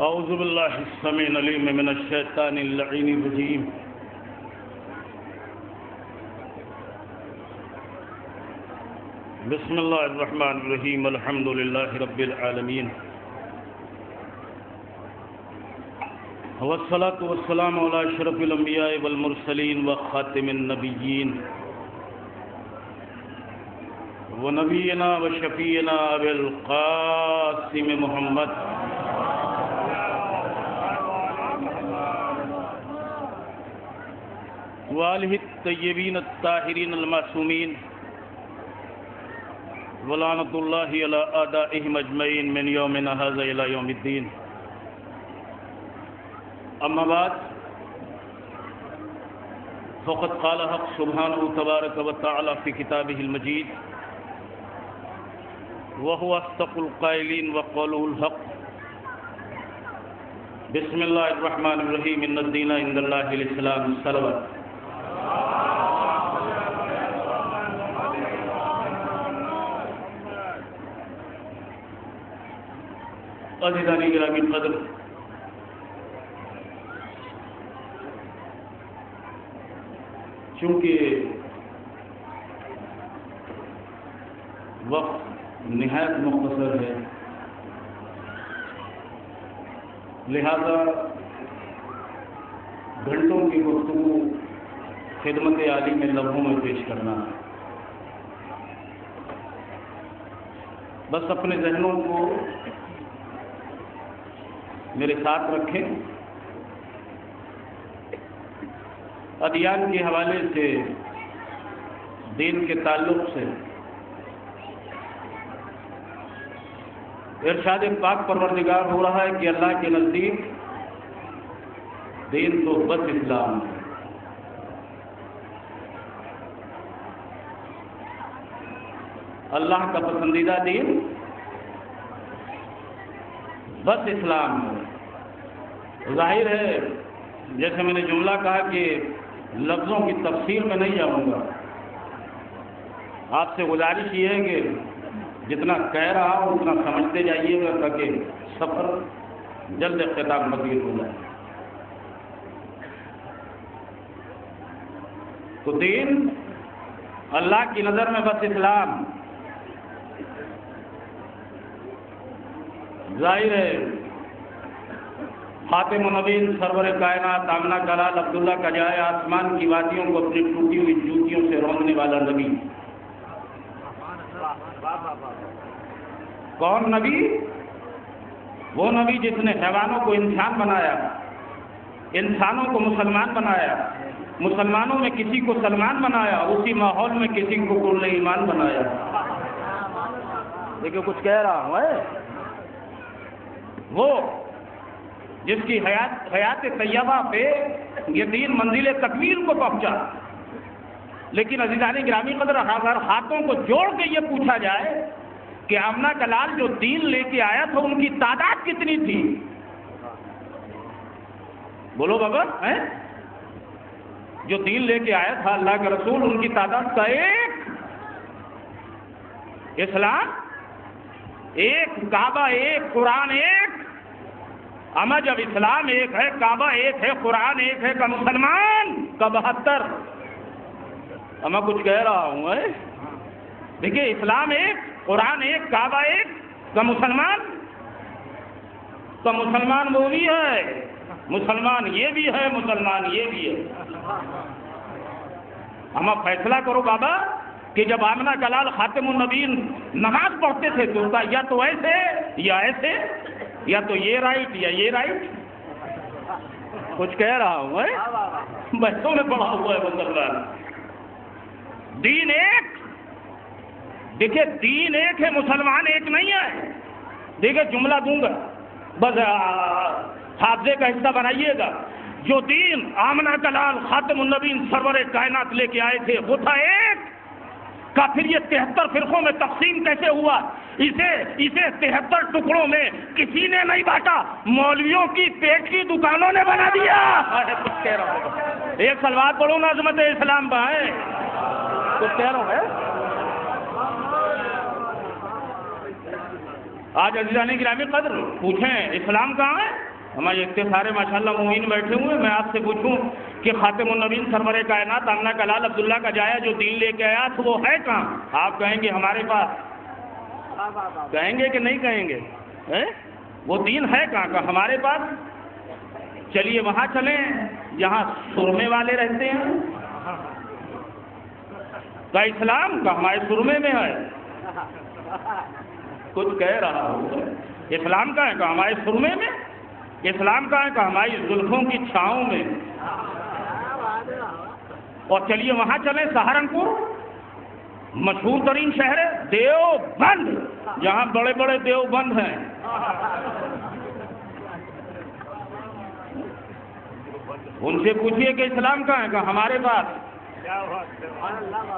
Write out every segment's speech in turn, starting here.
اعوذ باللہ السمیع العلیم من الشیطان اللعین الرجیم بسم اللہ الرحمن الرحیم الحمد للہ رب العالمین والصلاة والسلام علی اشرف الانبیاء والمرسلین وخاتم النبیین ونبینا وشفینا ابی القاسم محمد وآلہ الطیبین الطاہرین المعصومین ولعنۃ اللہ علی اعدائہم اجمعین من یومنا ھذا الی یوم الدین اما بعد فقد قال حق سبحانہ تبارک و تعالی فی کتابہ المجید وهو اصدق القائلین وقوله الحق بسم اللہ الرحمن الرحیم ان الدین عند اللہ الاسلام صلوات عزیزانی گرامی قدر، چونکہ وقت نہایت مختصر ہے، لہذا گھنٹوں کی گفتگو خدمت عالی میں لمحوں میں پیش کرنا ہے۔ بس اپنے ذہنوں کو میرے ساتھ رکھیں۔ ادیان کے حوالے سے، دین کے تعلق سے ارشاد پاک پروردگار ہو رہا ہے کہ اللہ کے نزدیک دین تو بس اسلام ہے۔ اللہ کا پسندیدہ دین بس اسلام ہے۔ ظاہر ہے، جیسے میں نے جملہ کہا کہ لفظوں کی تفسیر میں نہیں جاؤں گا، آپ سے گزارش یہ ہے کہ جتنا کہہ رہا ہوں اتنا سمجھتے جائیے گا تاکہ سفر جلد اختتام پذیر ہو جائے۔ تو دین اللہ کی نظر میں بس اسلام۔ ظاہر ہے، خاتم النبیین سرور کائنات آمنہ کلال عبداللہ کا جائے آسمان کی وادیوں کو اپنی ٹوٹی ہوئی جوتیوں سے روندنے والا نبی۔ کون نبی؟ وہ نبی جس نے حیوانوں کو انسان بنایا، انسانوں کو مسلمان بنایا، مسلمانوں میں کسی کو سلمان بنایا، اسی ماحول میں کسی کو کل ایمان بنایا۔ دیکھو کچھ کہہ رہا ہوں، وہ جس کی حیات طیبہ پہ یہ دین منزل تکمیل کو پہنچا۔ لیکن عزیزان گرامی قدر، اگر ہاتھوں کو جوڑ کے یہ پوچھا جائے کہ آمنہ کا لال جو دین لے کے آیا تھا ان کی تعداد کتنی تھی؟ بولو بابا، جو دین لے کے آیا تھا اللہ کے رسول، ان کی تعداد کا ایک، اسلام ایک، کعبہ ایک، قرآن ایک۔ اما جب اسلام ایک ہے، کعبہ ایک ہے، قرآن ایک ہے، کا مسلمان کا 72۔ اما کچھ کہہ رہا ہوں، دیکھیے، اسلام ایک، قرآن ایک، کعبہ ایک، کا مسلمان وہ بھی ہے، مسلمان یہ بھی ہے، مسلمان یہ بھی ہے۔ اما فیصلہ کرو بابا کہ جب آمنہ کا لال خاتم النبیین نماز پڑھتے تھے تو یا تو ایسے یا ایسے، یا تو یہ رائٹ یا یہ رائٹ۔ کچھ کہہ رہا ہوں، بحثوں میں پڑھا ہوا ہے مسلمان۔ دین ایک، دیکھیں دین ایک ہے، مسلمان ایک نہیں ہے۔ دیکھیں جملہ دوں گا، بس حافظے کا حصہ بنائیے گا۔ جو دین آمنہ کا لال خاتم النبیین سرور کائنات لے کے آئے تھے وہ تھا ایک کا، پھر یہ 73 فرقوں میں تقسیم کیسے ہوا؟ اسے 73 ٹکڑوں میں کسی نے نہیں بانٹا، مولویوں کی پیٹ کی دکانوں نے بنا دیا۔ ایک سلوات پڑھو نا عظمت اسلام بھائی، کچھ کہہ رہا ہوں۔ آج عزیزان گرامی قدر پوچھیں اسلام کہاں ہے؟ ہمارے اتنے سارے ماشاءاللہ مومن بیٹھے ہوئے ہیں، میں آپ سے پوچھوں کہ خاتم النبیین سرور کائنات آمنہ کلال عبداللہ کا جایا جو دین لے کے آیا تو وہ ہے کہاں؟ آپ کہیں گے ہمارے پاس، کہیں گے کہ نہیں کہیں گے؟ وہ دین ہے کہاں کا؟ ہمارے پاس۔ چلیے وہاں چلیں جہاں سرمے والے رہتے ہیں، کا اسلام کا ہمارے سرمے میں ہے، کچھ کہہ رہا ہوں، اسلام کا ہے کہ ہمارے سرمے میں، اسلام کا ہے کہ ہماری زلفوں کی چھاؤں میں۔ اور چلیے وہاں چلیں سہارنپور، مشہور ترین شہر ہے دیوبند، جہاں بڑے بڑے دیوبند ہیں۔ ان سے پوچھئے کہ اسلام کہاں ہے کہ ہمارے پاس۔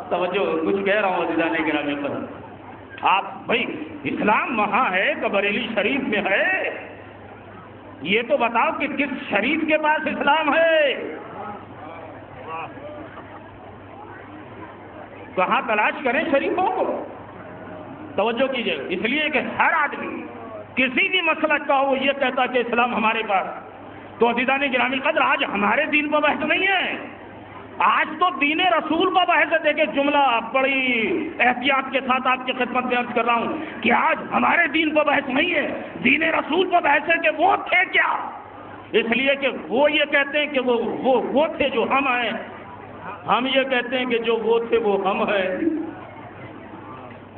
توجہ کچھ کہہ رہا ہوں عزیزان گرامی پر، آپ بھائی اسلام وہاں ہے کہ بریلی شریف میں ہے؟ یہ تو بتاؤ کہ کس شریف کے پاس اسلام ہے؟ کہاں تلاش کریں شریفوں کو؟ توجہ کیجئے، اس لیے کہ ہر آدمی کسی بھی مسلک کا ہو وہ یہ کہتا کہ اسلام ہمارے پاس۔ تو عزیزان گرامی قدر آج ہمارے دین پر بحث نہیں ہے، آج تو دین رسول پر بحث ہے۔ دیکھیں جملہ بڑی احتیاط کے ساتھ آپ کی خدمت میں عرض کر رہا ہوں کہ آج ہمارے دین پر بحث نہیں ہے، دین رسول پر بحث ہے کہ وہ تھے کیا؟ اس لیے کہ وہ یہ کہتے ہیں کہ وہ تھے جو ہم ہیں، ہم یہ کہتے ہیں کہ جو وہ تھے وہ ہم ہیں۔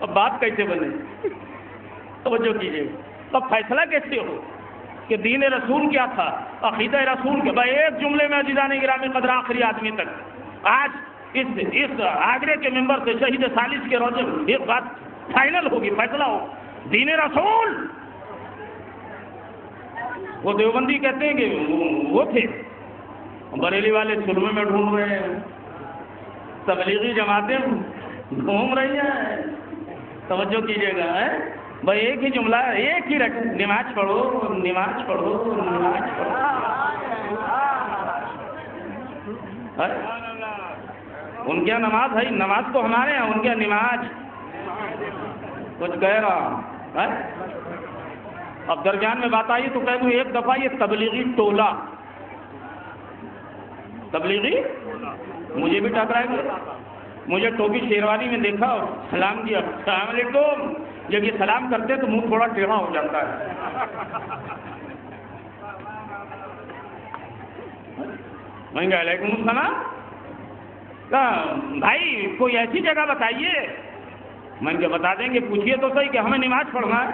اب بات کیسے بنے؟ توجہ کیجیے، اب فیصلہ کیسے ہو کہ دین رسول کیا تھا، عقیدہ رسول کیا؟ بھائی ایک جملے میں عزیزان گرامی قدر آخری آدمی تک آج اس آگرے کے ممبر سے شہید ثالث کے روزے ایک بات فائنل ہوگی، فیصلہ ہو، دین رسول۔ وہ دیوبندی کہتے ہیں کہ وہ تھے، بریلی والے سرمے میں ڈھونڈ رہے ہیں، تبلیغی جماعتیں گھوم رہی ہیں۔ توجہ کیجیے گا، بھائی ایک ہی جملہ ایک ہی رکھ، نماز پڑھو نماز پڑھو نماز پڑھو۔ ان کے نماز ہے، نماز تو ہمارے ہیں، ان کے نماز کچھ کہہ رہا ہوں۔ اب درمیان میں بات آئی تو کہہ دوں ایک دفعہ یہ تبلیغی ٹولہ، تبلیغی مجھے بھی ٹکرائے گا، مجھے ٹوپی شیروانی میں دیکھا اور سلام کیا، السلام علیکم۔ جب یہ سلام کرتے تو منہ تھوڑا ٹیڑھا ہو جاتا ہے۔ میں کہا علیکم السلام، بھائی کوئی ایسی جگہ بتائیے۔ میں کہا بتا دیں گے، پوچھئے تو صحیح کہ ہمیں نماز پڑھنا ہے۔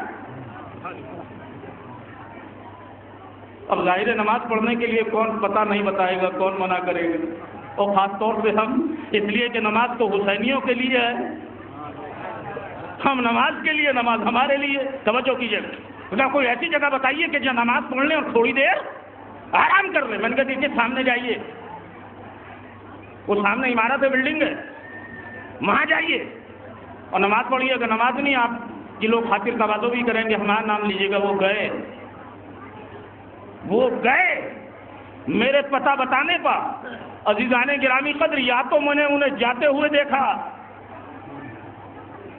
اب ظاہر نماز پڑھنے کے لیے کون پتہ نہیں بتائے گا، کون منع کرے گا، اور خاص طور سے ہم، اس لیے کہ نماز تو حسینیوں کے لیے ہے، ہم نماز کے لیے، نماز ہمارے لیے۔ توجہ کیجیے، کوئی ایسی جگہ بتائیے کہ جہاں نماز پڑھ لیں اور تھوڑی دیر آرام کر لیں۔ میں نے کہا دیکھیے سامنے جائیے، وہ سامنے عمارت ہے، بلڈنگ ہے، وہاں جائیے اور نماز پڑھیے گا۔ نماز نہیں، آپ کی لوگ خاطر تواضع بھی کریں گے، ہمارا نام لیجیے گا۔ وہ گئے میرے پتہ بتانے پر۔ عزیزان گرامی قدر، یا تو میں نے انہیں جاتے ہوئے دیکھا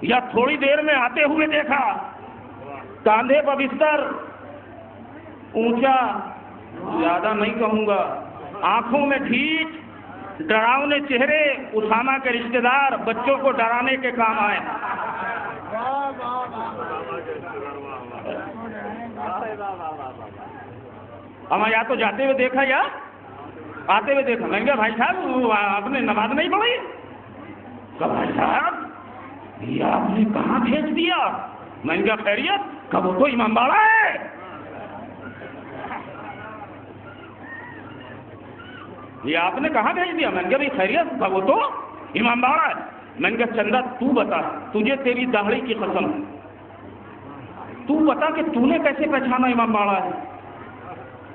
یا تھوڑی دیر میں آتے ہوئے دیکھا، کاندھے پر بستر، اونچا زیادہ نہیں کہوں گا، آنکھوں میں ٹھیک، ڈراؤنے چہرے، اسامہ کے رشتہ دار، بچوں کو ڈرانے کے کام آئے۔ ہمیں یا تو جاتے ہوئے دیکھا یا آتے ہوئے دیکھا۔ میں نے کہا بھائی صاحب آپ نے نماز نہیں پڑھی؟ کہا بھائی صاحب یہ آپ نے کہاں بھیج دیا؟ میں نے کہا خیریت؟ کہا وہ تو امام باڑہ ہے۔ یہ آپ نے کہاں بھیج دیا؟ میں نے کہا بھائی خیریت؟ کہا وہ تو امام باڑہ ہے۔ میں نے کہا چندہ تو بتا، تجھے تیری داڑھی کی قسم، تو بتا کہ تو نے کیسے پہچانا امام باڑہ ہے؟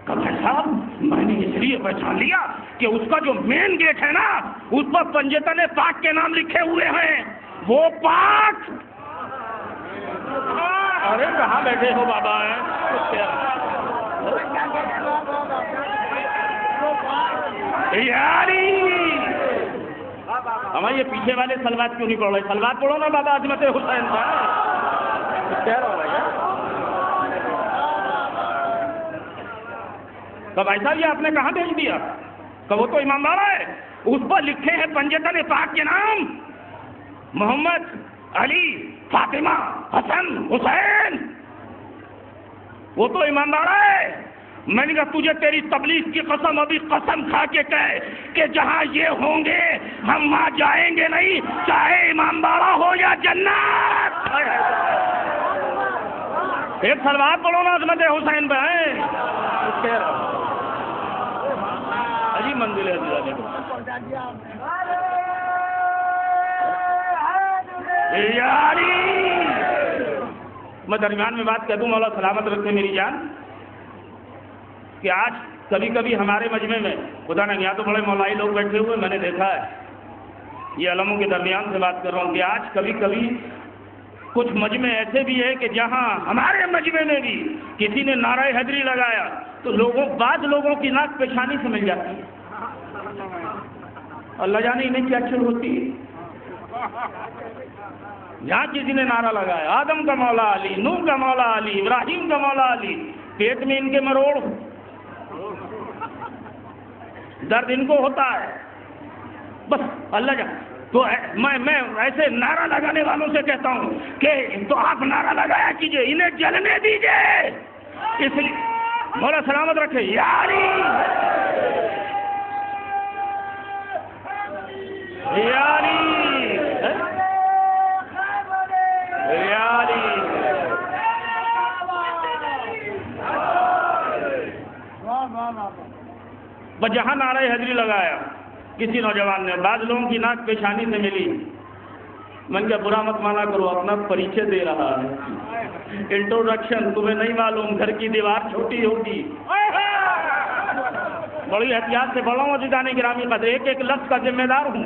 کہا بھائی صاحب میں نے اس لیے پہچان لیا کہ اس کا جو مین گیٹ ہے نا، اس پر پنجتن پاک کے نام لکھے ہوئے ہیں، وہ پاک۔ ارے کہاں بیٹھے ہو بابا؟ یاری ہمارے یہ پیچھے والے سلوات کیوں نہیں پڑھ رہے؟ سلوات پڑھو نا بابا عظمت حسین کا۔ کیا رہا ہے تو ایسا بھی آپ نے کہاں بھیج دیا؟ کہ وہ تو امام باڑا ہے، اس پر لکھے ہیں پنجتن پاک کے نام محمد، علی، فاطمہ، حسن، حسین، وہ تو امام باڑا ہے۔ میں نے کہا تجھے تیری تبلیغ کی قسم، ابھی قسم کھا کے کہے کہ جہاں یہ ہوں گے ہم وہاں جائیں گے نہیں، چاہے امام باڑا ہو یا جنت۔ ایک سلوات پڑھو نا عظمت حسین پہ، عجیب منزل ہے۔ یاری میں درمیان میں بات کہہ دوں، مولا سلامت رکھے میری جان، کہ آج کبھی کبھی ہمارے مجمع میں، خدا نے یہاں تو بڑے مولائی لوگ بیٹھے ہوئے میں نے دیکھا ہے، یہ علموں کے درمیان سے بات کر رہا ہوں، کہ آج کبھی کبھی کچھ مجمع ایسے بھی ہے کہ جہاں ہمارے مجمع میں بھی کسی نے نعرہ حیدری لگایا تو بعض لوگوں کی ناک پیشانی سے مل جاتی ہے، اللہ جانے انہیں کیا چل ہوتی ہے۔ جہاں کسی نے نعرہ لگایا آدم کا مولا علی، نوح کا مولا علی، ابراہیم کا مولا علی، پیٹ میں ان کے مروڑ، درد ان کو ہوتا ہے، بس اللہ جانے۔ تو میں ایسے نعرہ لگانے والوں سے کہتا ہوں کہ تو آپ نعرہ لگایا کیجئے، انہیں جلنے دیجئے، اس لیے مولا سلامت رکھے یاری یاری یاری۔ بس جہاں نعرہ حیدری لگایا کسی نوجوان نے، بعض لوگوں کی ناک پیشانی سے ملی، من کا برا مت مانا کرو، اپنا پریچے دے رہا ہے، انٹروڈکشن، تمہیں نہیں معلوم گھر کی دیوار چھوٹی ہوگی، بڑی احتیاط سے بڑھا ہوں عزیزان گرامی قدر، ایک ایک لفظ کا ذمہ دار ہوں،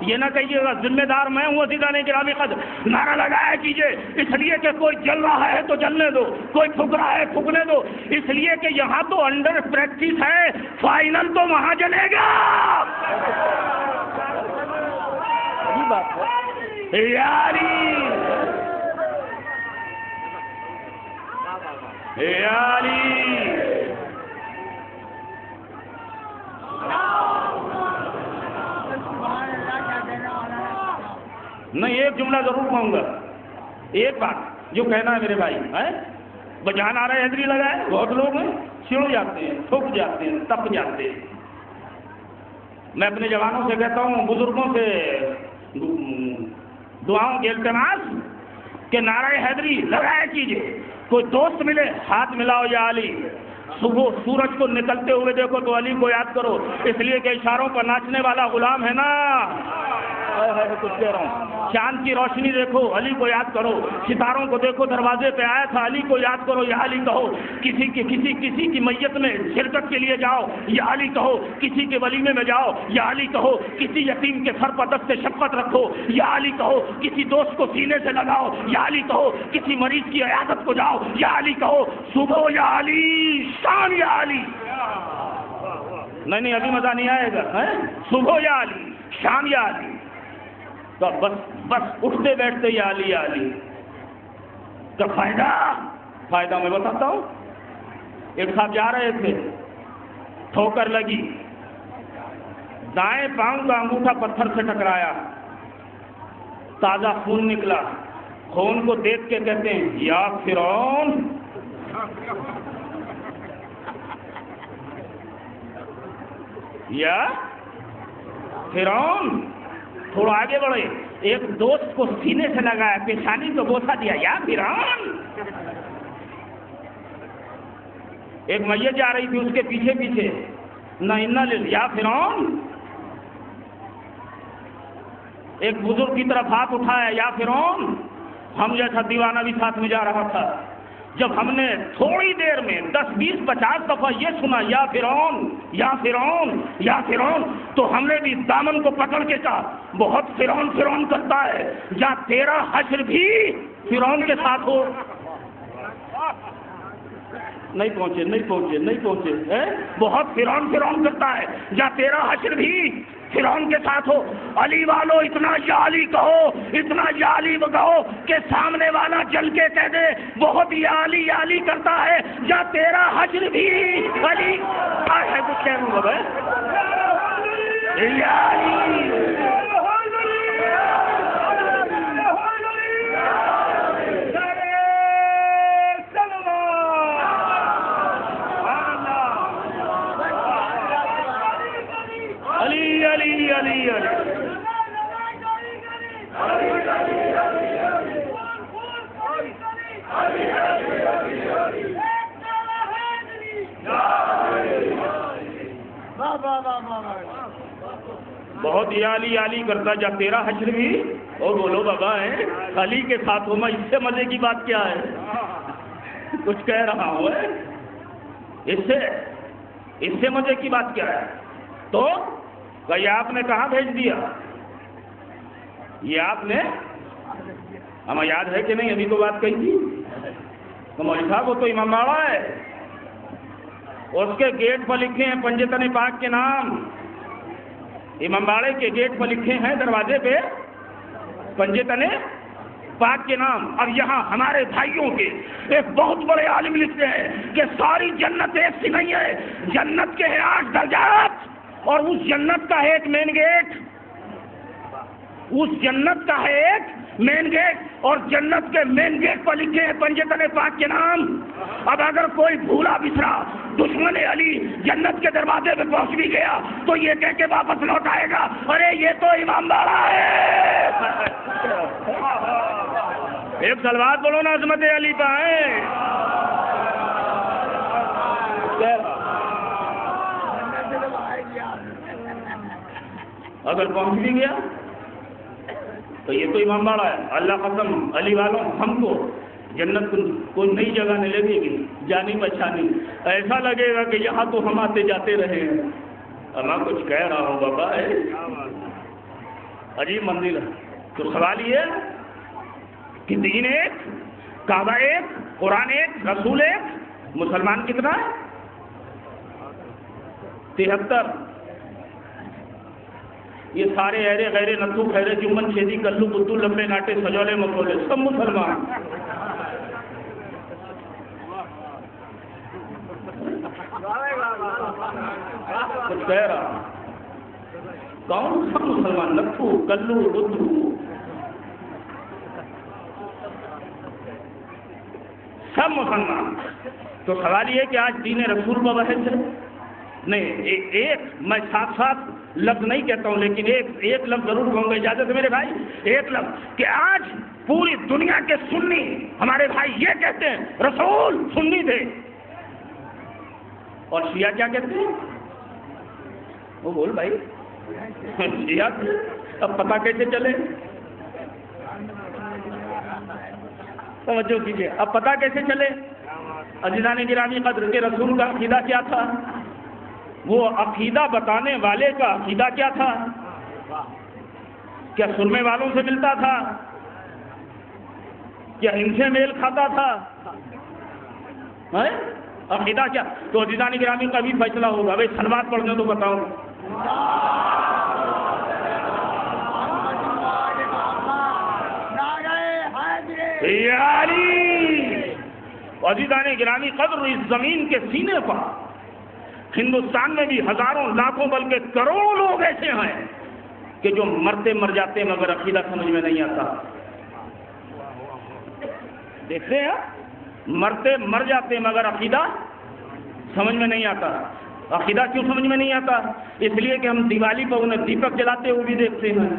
یہ نہ کہیے گا ذمہ دار میں ہوں عزیزان گرامی قدر۔ نعرہ لگایا کیجئے، اس لیے کہ کوئی جل رہا ہے تو جلنے دو، کوئی پھک رہا ہے پھکنے دو، اس لیے کہ یہاں تو انڈر پریکٹس ہے، فائنل تو وہاں جلے گا۔ یہ بات ہے یاری یاری۔ نہیں ایک جملہ ضرور کہوں گا، ایک بات جو کہنا ہے میرے بھائی، بجان آ رہا حیدری لگا ہے، بہت لوگ چڑ جاتے ہیں، تھک جاتے ہیں، تپ جاتے ہیں۔ میں اپنے جوانوں سے کہتا ہوں، بزرگوں سے دعاؤں کے التماس کہ نعرہ حیدری لگایا کیجئے، کوئی دوست ملے ہاتھ ملاؤ یا علی، صبح سورج کو نکلتے ہوئے دیکھو تو علی کو یاد کرو، اس لیے کہ اشاروں پر ناچنے والا غلام ہے نا، کچھ کہہ رہا ہوں، چاند کی روشنی دیکھو علی کو یاد کرو، ستاروں کو دیکھو دروازے پہ آیا تھا علی کو یاد کرو یا علی کہو، کسی کی میت میں شرکت کے لیے جاؤ یا علی کہو، کسی کے ولیمے میں جاؤ یا علی کہو، کسی یتیم کے سر پر دست شفقت رکھو یا علی کہو، کسی دوست کو سینے سے لگاؤ یا علی کہو، کسی مریض کی عیادت کو جاؤ یا علی کہو، صبح یا علی، شام یا علی۔ نہیں ابھی مزہ نہیں آئے گا، صبح یا علی، شام یا علی، تو بس اٹھتے بیٹھتے یا علی یا علی کا فائدہ میں بتاتا ہوں۔ ایک صاحب جا رہے تھے، ٹھوکر لگی، دائیں پاؤں کا انگوٹھا پتھر سے ٹکرایا، تازہ خون نکلا، خون کو دیکھ کے کہتے ہیں یا فرعون، یا فرعون۔ تھوڑا آگے بڑھے، ایک دوست کو سینے سے لگایا، پیشانی کو بوسہ دیا، یا فرعون۔ ایک میت جا رہی تھی، اس کے پیچھے پیچھے نہ یا فرعون۔ ایک بزرگ کی طرف ہاتھ اٹھایا، یا فرعون۔ ہم جیسا دیوانہ بھی ساتھ میں جا رہا تھا، جب ہم نے تھوڑی دیر میں 10 20 50 دفعہ یہ سنا یا فرعون یا فرعون یا فرعون، تو ہم نے بھی دامن کو پکڑ کے کہا بہت فرعون فرعون کرتا ہے، یا تیرا حشر بھی فرعون کے ساتھ ہو۔ نہیں پہنچے بہت فرعون فرعون کرتا ہے، یا تیرا حشر بھی فرعون کے ساتھ ہو، علی والو اتنا یا علی کہو، اتنا یا علی کہو کہ سامنے والا جل کے کہہ دے بہت یا علی کرتا ہے، یا تیرا حشر بھی علی ہے تو کہہ دوں گا یا علی۔ بہت یا علی کرتا جا تیرا حشر بھی، اور بولو بابا ہے علی کے ساتھ ہو، میں اس سے مزے کی بات کیا ہے؟ کچھ کہہ رہا ہوں اس سے مزے کی بات کیا ہے؟ تو یہ آپ نے کہاں بھیج دیا؟ یہ آپ نے ہمیں یاد ہے کہ نہیں؟ ابھی تو بات کہی تھی تو مولوی صاحب وہ تو امام باڑہ ہے، اس کے گیٹ پر لکھے ہیں پنجتن پاک کے نام، امام باڑے کے گیٹ پر لکھے ہیں دروازے پہ پنجتن پاک کے نام۔ اب یہاں ہمارے بھائیوں کے ایک بہت بڑے عالم لکھتے ہیں کہ ساری جنت ایک سی نہیں ہے، جنت کے ہیں 8 درجات، اور اس جنت کا ہے ایک مین گیٹ، اس جنت کا ہے ایک مین گیٹ، اور جنت کے مین گیٹ پر لکھے ہیں پنجتن پاک کے نام۔ اب اگر کوئی بھولا بسرا دشمن علی جنت کے دروازے پہ پہنچ بھی گیا تو یہ کہہ کے واپس لوٹ آئے گا ارے یہ تو امام باڑہ ہے۔ ایک سلوات بولو نا عظمت علی پہ ہے۔ اگر پہنچ بھی گیا تو یہ تو امام باڑہ ہے۔ اللہ قسم علی والوں ہم کو جنت کوئی نئی جگہ نہیں لگے گی، جانی پہچانی، ایسا لگے گا کہ یہاں تو ہم آتے جاتے رہے ہیں۔ میں کچھ کہہ رہا ہوں بابا ہے عجیب منزل ہے۔ تو سوال یہ کہ دین ایک، کعبہ ایک، قرآن ایک، رسول ایک، مسلمان کتنا ہے؟ 73۔ یہ سارے ایرے غیرے نتھو خیرے جمن چھیدی کلو بدو لمبے ناٹے سجولے مکولے سب مسلمان۔ کچھ کہہ رہا کون؟ سب مسلمان، نتھو کلو بدو سب مسلمان۔ تو سوال یہ کہ آج دین رسول پر بحث ہے؟ نہیں، ایک میں ساتھ لفظ نہیں کہتا ہوں لیکن ایک لفظ ضرور کہوں گا، اجازت ہے میرے بھائی، ایک لفظ کہ آج پوری دنیا کے سنی ہمارے بھائی یہ کہتے ہیں رسول سنی تھے، اور شیعہ کیا کہتے ہیں؟ وہ بول بھائی شیعہ اب پتہ کیسے چلے؟ توجہ کیجیے، اب پتہ کیسے چلے؟ عزیزان گرامی قدر کے رسول کا عقیدہ کیا تھا؟ وہ عقیدہ بتانے والے کا عقیدہ کیا تھا؟ کیا سننے والوں سے ملتا تھا؟ کیا ان سے میل کھاتا تھا؟ عقیدہ کیا؟ تو عزیزان گرامی کا بھی فیصلہ ہوگا۔ بھائی سلوات پڑھنے تو بتاؤ۔ عزیزان گرامی قدر اس زمین کے سینے پر ہندوستان میں بھی ہزاروں لاکھوں بلکہ کروڑوں لوگ ایسے ہیں کہ جو مرتے مر جاتے مگر عقیدہ سمجھ میں نہیں آتا۔ دیکھتے ہیں مرتے مر جاتے مگر عقیدہ سمجھ میں نہیں آتا۔ عقیدہ کیوں سمجھ میں نہیں آتا؟ اس لیے کہ ہم دیوالی پر انہیں دیپک جلاتے ہوئے بھی دیکھتے ہیں،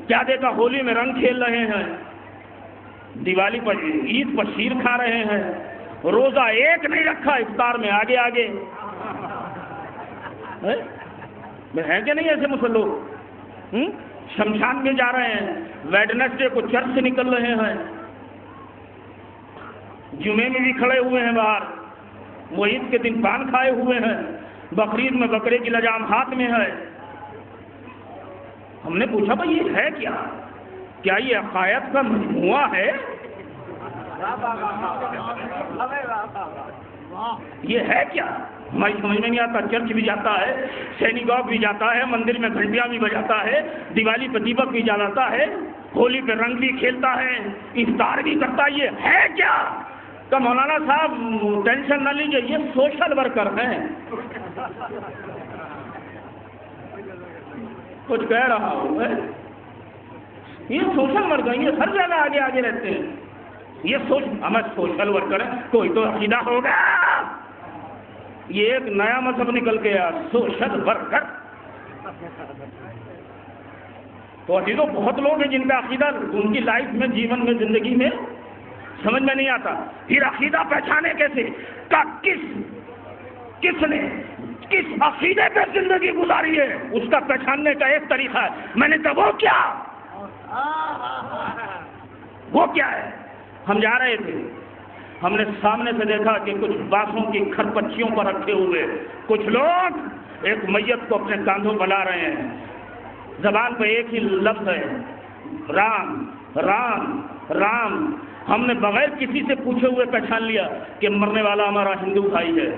کیا دیکھا ہولی میں رنگ کھیل رہے ہیں، دیوالی پر عید پر شیر کھا رہے ہیں، روزہ ایک نہیں رکھا افطار میں آگے آگے ہیں کہ نہیں ایسے مسلمان؟ شمشان میں جا رہے ہیں، ویڈنسڈے کو چرچ سے نکل رہے ہیں، جمعے میں بھی کھڑے ہوئے ہیں باہر، وہ عید کے دن پان کھائے ہوئے ہیں، بقرعید میں بکرے کی لجام ہاتھ میں ہے۔ ہم نے پوچھا بھائی یہ ہے کیا یہ عقائد کا مجموعہ ہے؟ یہ ہے کیا؟ ہماری سمجھ میں نہیں آتا. چرچ بھی جاتا ہے, سینیگاگ بھی جاتا ہے, مندر میں گھنٹیاں بھی بجاتا ہے, دیوالی پہ دیپک بھی جلاتا ہے, ہولی پہ رنگ بھی کھیلتا ہے, افطار بھی کرتا ہے. یہ ہے کیا؟ کہ مولانا صاحب ٹینشن نہ لیجیے, یہ سوشل ورکر ہیں. کچھ کہہ رہا ہوں میں, یہ سوشل ورکر, یہ ہر جگہ آگے آگے رہتے ہیں. یہ ہمیں سوشل ورکر ہے, کوئی تو عقیدہ ہوگا. یہ ایک نیا مذہب نکل گیا, سوشل ورکر. تو عزیزوں بہت لوگ ہیں جن کا عقیدہ ان کی لائف میں, جیون میں, زندگی میں سمجھ میں نہیں آتا. پھر عقیدہ پہچانے کیسے؟ کا کس نے کس عقیدے پہ زندگی گزاری ہے, اس کا پہچاننے کا ایک طریقہ ہے. میں نے کہا وہ کیا ہے؟ ہم جا رہے تھے, ہم نے سامنے سے دیکھا کہ کچھ بانسوں کی کھرپچیوں پر رکھے ہوئے کچھ لوگ ایک میت کو اپنے کاندھوں پر لا رہے ہیں. زبان پہ ایک ہی لفظ ہے, رام رام رام. ہم نے بغیر کسی سے پوچھے ہوئے پہچان لیا کہ مرنے والا ہمارا ہندو بھائی ہے,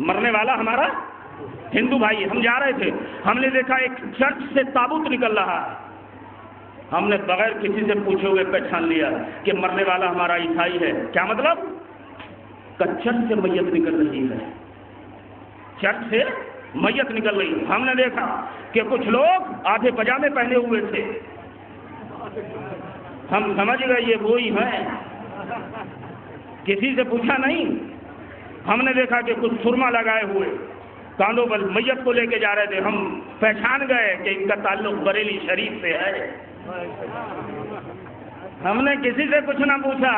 مرنے والا ہمارا ہندو بھائی ہے. ہم جا رہے تھے, ہم نے دیکھا ایک چرچ سے تابوت نکل رہا ہے. ہم نے بغیر کسی سے پوچھے ہوئے پہچان لیا کہ مرنے والا ہمارا عیسائی ہے. کیا مطلب؟ چرچ سے میت نکل رہی ہے, چرچ سے میت نکل رہی ہے. ہم نے دیکھا کہ کچھ لوگ آدھے پجامے پہنے ہوئے تھے. ہم سمجھ گئے یہ وہی ہیں, کسی سے پوچھا نہیں. ہم نے دیکھا کہ کچھ سرما لگائے ہوئے کاندھوں پر میت کو لے کے جا رہے تھے. ہم پہچان گئے کہ ان کا تعلق بریلی شریف سے ہے. ہم نے کسی سے کچھ نہ پوچھا,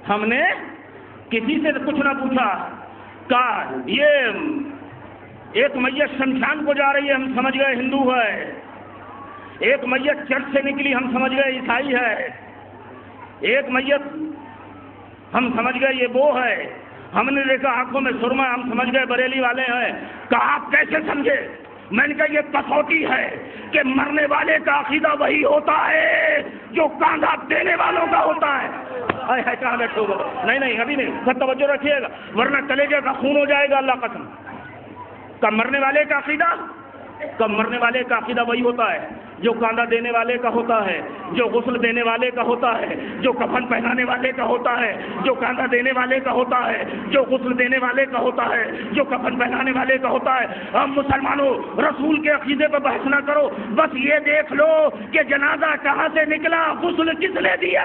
ہم نے کسی سے کچھ نہ پوچھا. کہا یہ ایک میت شمشان کو جا رہی ہے, ہم سمجھ گئے ہندو ہے. ایک میت چرچ سے نکلی, ہم سمجھ گئے عیسائی ہے. ایک میت ہم سمجھ گئے یہ وہ ہے. ہم نے دیکھا آنکھوں میں سرما, ہم سمجھ گئے بریلی والے ہیں. کہا آپ کیسے سمجھے؟ میں نے کہا یہ کسوٹی ہے کہ مرنے والے کا عقیدہ وہی ہوتا ہے جو کاندھا دینے والوں کا ہوتا ہے. کہاں بیٹھے ہو؟ نہیں ابھی نہیں, سب توجہ رکھیے گا ورنہ کلیجے کا خون ہو جائے گا. اللہ قسم. کب مرنے والے کا عقیدہ وہی ہوتا ہے جو کاندھا دینے والے کا ہوتا ہے, جو غسل دینے والے کا ہوتا ہے, جو کفن پہنانے والے کا ہوتا ہے, جو کاندھا دینے والے کا ہوتا ہے, جو غسل دینے والے کا ہوتا ہے, جو کفن پہنانے والے کا ہوتا ہے. ہم مسلمانوں رسول کے عقیدے پہ بحث نہ کرو, بس یہ دیکھ لو کہ جنازہ کہاں سے نکلا, غسل کس نے دیا.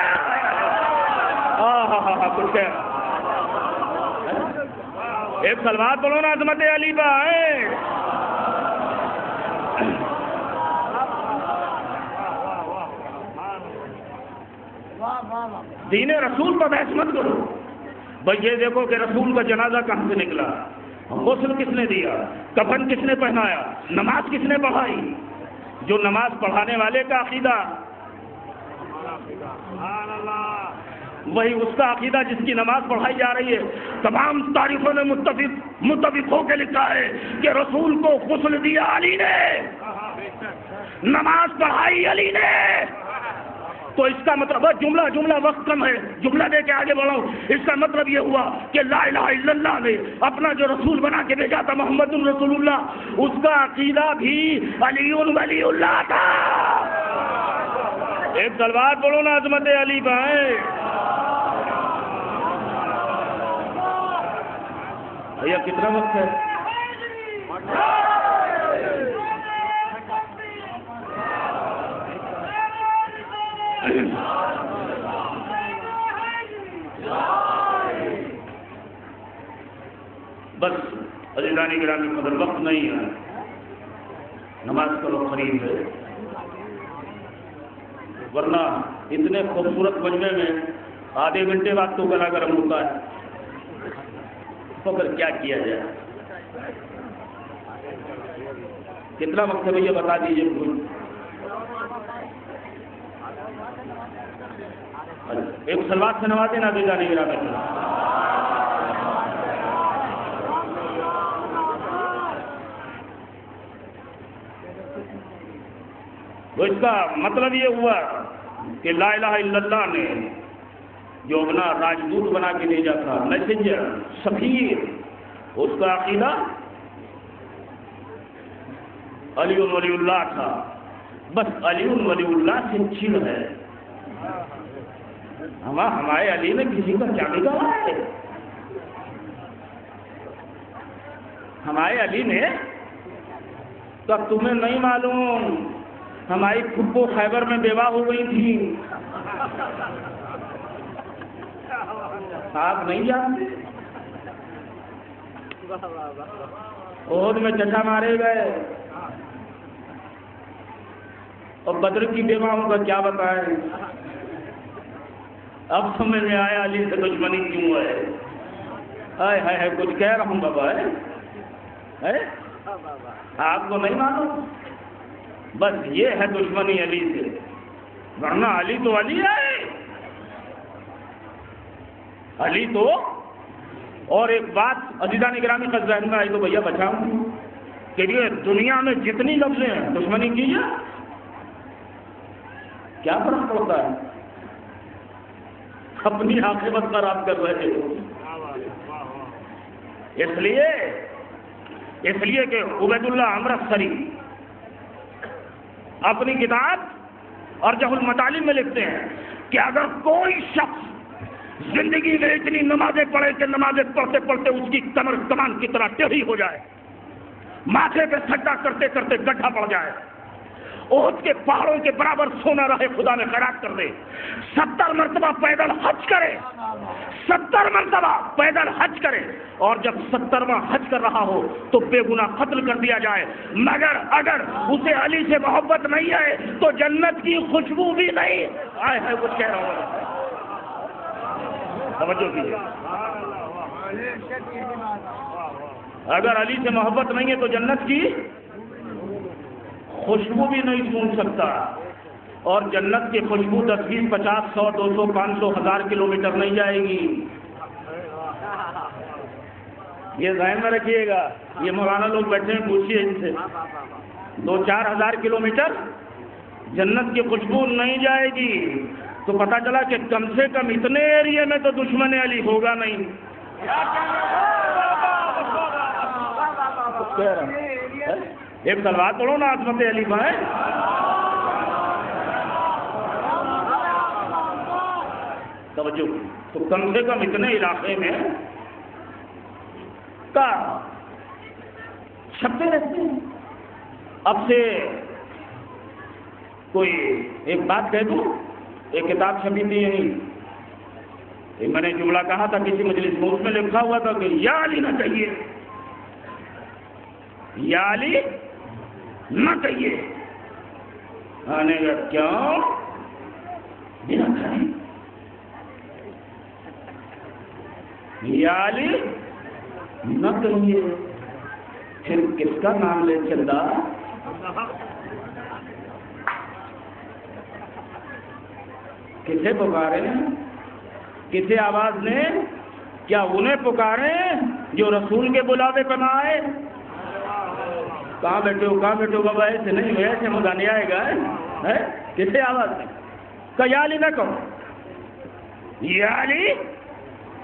کچھ ایک سلوات بولو نا عظمت علی پہ. دین رسول پر بحث مت کرو. بھائی یہ دیکھو کہ رسول کا جنازہ کہاں سے نکلا, غسل کس نے دیا, کفن کس نے پہنایا, نماز کس نے پڑھائی. جو نماز پڑھانے والے کا عقیدہ وہی اس کا عقیدہ جس کی نماز پڑھائی جا رہی ہے. تمام تاریخوں نے متفق ہو کے لکھا ہے کہ رسول کو غسل دیا علی نے, نماز پڑھائی علی نے. تو اس کا مطلب جملہ وقت کم ہے, جملہ دے کے آگے بڑھاؤں. اس کا مطلب یہ ہوا کہ لا الہ الا اللہ نے اپنا جو رسول بنا کے بھیجا تھا محمد رسول اللہ, اس کا عقیدہ بھی علی ولی اللہ تھا. ایک تلوار بولو نا عظمت علی بھائی. بھیا کتنا وقت ہے؟ بس عزیزان گرامی قدر وقت نہیں ہے, نماز کرو قریب ہے, ورنہ اتنے خوبصورت مجمع میں آدھے گھنٹے بعد تو گلا گرم ہوتا ہے. تو پھر کیا کیا جائے؟ کتنا وقت ہے بھیا بتا دیجیے مجھے. ایک سلوات سے نوازے نا عزیزان گرامی. تو اس کا مطلب یہ ہوا کہ لا الہ الا اللہ نے جو اپنا راجدوت بنا کے بھیجا تھا، میسنجر، سفیر، اس کا عقیدہ علی ولی اللہ تھا. بس علی ولی اللہ سے چڑ ہے. ہمارے علی نے کسی کا کیا بگاڑا ہے؟ ہمارے علی نے تو تمہیں نہیں معلوم، ہماری پھپھو خیبر میں بیوہ ہو گئی تھی، آپ نہیں جانتے؟ عہد میں چچا مارے گئے، اور بدر کی بیواؤں کا کیا بتائیں. اب سمجھ میں آیا علی سے دشمنی کیوں ہے. ہائے ہائے کچھ کہہ رہا ہوں بابا ہے آپ کو نہیں معلوم. بس یہ ہے دشمنی علی سے، ورنہ علی تو علی ہے. علی تو. اور ایک بات عزیزان گرامی کا ذہن میں آئی تو بھیا بچاؤں کہ یہ دنیا میں جتنی لفظیں ہیں دشمنی کی ہے، کیا فرق پڑتا ہے؟ اپنی عاقبت خراب کر رہے ہو. اس لیے کہ عبید اللہ امرتسری اپنی کتاب ارجح المطالب میں لکھتے ہیں کہ اگر کوئی شخص زندگی میں اتنی نمازیں پڑھے کہ نمازیں پڑھتے پڑھتے اس کی کمر کمان کی طرح ٹیڑھی ہو جائے، ماتھے پہ سجدہ کرتے کرتے گڈھا پڑ جائے، احد کے پہاڑوں کے برابر سونا رہے، خدا نے خیرات کر دے، 70 مرتبہ پیدل حج کرے، 70 مرتبہ پیدل حج کرے، اور جب 70واں حج کر رہا ہو تو بے گناہ قتل کر دیا جائے، مگر اگر اسے علی سے محبت نہیں ہے تو جنت کی خوشبو بھی نہیں آئے ہے. کچھ کہہ رہا ہوں، توجہ کیجیے. اگر علی سے محبت نہیں ہے تو جنت کی خوشبو بھی نہیں سون سکتا. اور جنت کی خوشبو 10 20 50 100 200 500 1000 کلومیٹر نہیں جائے گی. یہ ذہن میں رکھیے گا. یہ مولانا لوگ بیٹھے ہیں، پوچھیے ان سے، 2-4 ہزار کلومیٹر جنت کی خوشبو نہیں جائے گی. تو پتہ چلا کہ کم سے کم اتنے ایریے میں تو دشمن علی ہوگا نہیں. ایک سلوات پڑھو نا عظمت علی بھائی. توجہ. تو کم سے کم اتنے علاقے میں کا چھپتے رہتے ہیں. اب سے کوئی ایک بات کہہ دوں، ایک کتاب چھپی تھی یہیں، میں نے جملہ کہا تھا کسی مجلس میں، اس میں لکھا ہوا تھا کہ یا علی نہ کہیے، یا علی نہ کہیے. آنے گا کیوں بنا کہیں یا علی نہ کہیے، پھر کس کا نام لے چلتا؟ کسے پکارے؟ کسے آواز نے؟ کیا انہیں پکارے جو رسول کے بلاوے پر نہ آئے؟ کہاں بیٹھے ہو بابا؟ ایسے نہیں، ایسے مدانی آئے گا. کسے آواز نے کہ یا علی نہ کہو، یا علی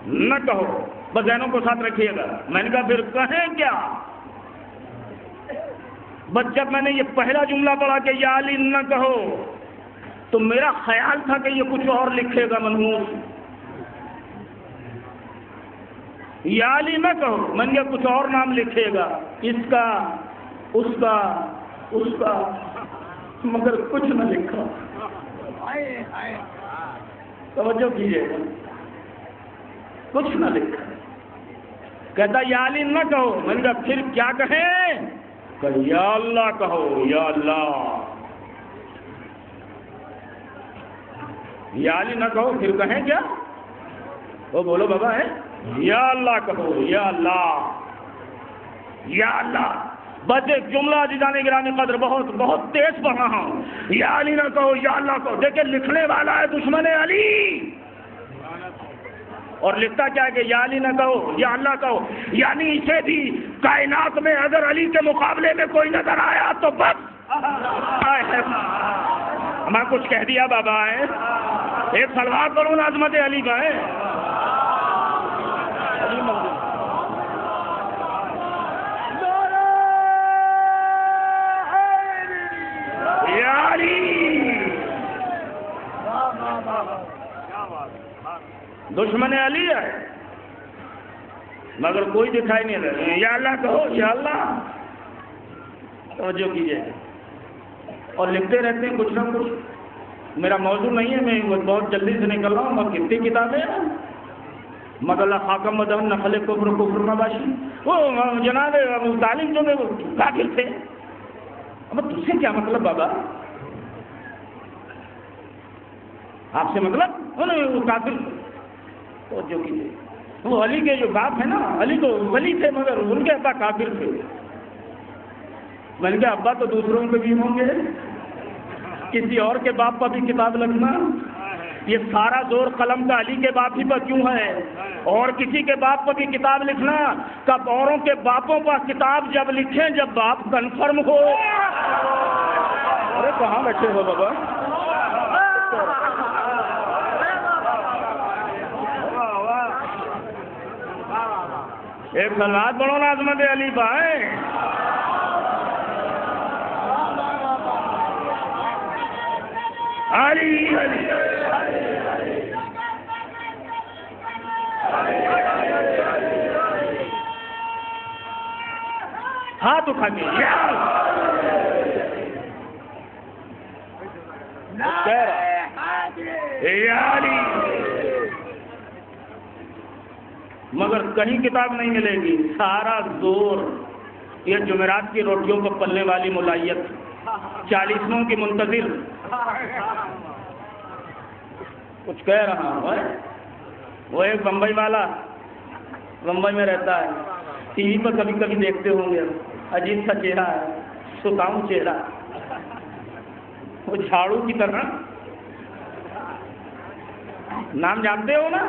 نہ کہو. بس ذہنوں کو ساتھ رکھیے گا. میں نے کہا پھر کہیں کیا؟ بس جب میں نے یہ پہلا جملہ پڑھا کہ یا علی نہ کہو تو میرا خیال تھا کہ یہ کچھ اور لکھے گا منحوس. یا علی نہ کہو، میں نے کچھ اور نام لکھے گا، اس کا اس کا، مگر کچھ نہ لکھا. توجہ کیجیے، کچھ نہ لکھا. کہتا یا علی نہ کہو. میں نے کہا پھر کیا کہیں؟ کہ یا اللہ کہو، یا اللہ. یا علی نہ کہو پھر کہیں کیا؟ وہ بولو بابا ہے، یا اللہ کہو، یا اللہ، یا اللہ. بس ایک جملہ عزیزان گرامی قدر بہت بہت تیز پڑھ رہا ہوں. یا علی نہ کہو، یا اللہ کہو. دیکھیں لکھنے والا ہے دشمن علی، اور لکھتا کیا ہے کہ یا علی نہ کہو، یا اللہ کہو. یعنی اسے بھی کائنات میں اگر علی کے مقابلے میں کوئی نظر آیا تو بس میں کچھ کہہ دیا بابا ہے. ایک سلوات پڑھو نا عظمت علی کا ہے. علی منزل یا علی. دشمن علی ہے مگر کوئی دکھائی نہیں دے. یا اللہ کہو یا اللہ. توجہ کیجیے. اور لکھتے رہتے ہیں کچھ نہ کچھ. میرا موضوع نہیں ہے, میں بہت جلدی سے نکل رہا ہوں. اور کتنی کتابیں ہیں مگر اللہ خاکم مدن نقل کفر کفر نباشی. وہ جناب ابو طالب جو وہ کافر تھے. اب تجھ سے کیا مطلب بابا؟ آپ سے مطلب وہ کافر. توجہ کیجیے. وہ علی کے جو باپ ہیں نا, علی تو ولی تھے مگر ان کے ابا کافر تھے. میں نے کہا ابا تو دوسروں کے بھی ہوں گے, کسی اور کے باپ پر بھی کتاب لکھنا. یہ سارا زور قلم کا علی کے باپ ہی پر کیوں ہے؟ اور کسی کے باپ پر بھی کتاب لکھنا. کب اوروں کے باپوں پر کتاب جب لکھیں جب باپ کنفرم ہو. ارے کہاں بیٹھے ہو بابا؟ ایک سلوات پڑھو نا عظمت علی بھائی. علی علی ہاتھ اٹھا کے علی. مگر کہیں کتاب نہیں ملے گی. سارا زور یہ جمعرات کی روٹیوں کو پلنے والی ملائیت, 40 کی منتظر. کچھ کہہ رہا ہوں. وہ ایک بمبئی والا بمبئی میں رہتا ہے. ٹی وی پر کبھی کبھی دیکھتے ہوں گے. عجیب سا چہرہ ہے, سکاؤں چہرہ. وہ جھاڑو کی طرح. نام جانتے ہو نا؟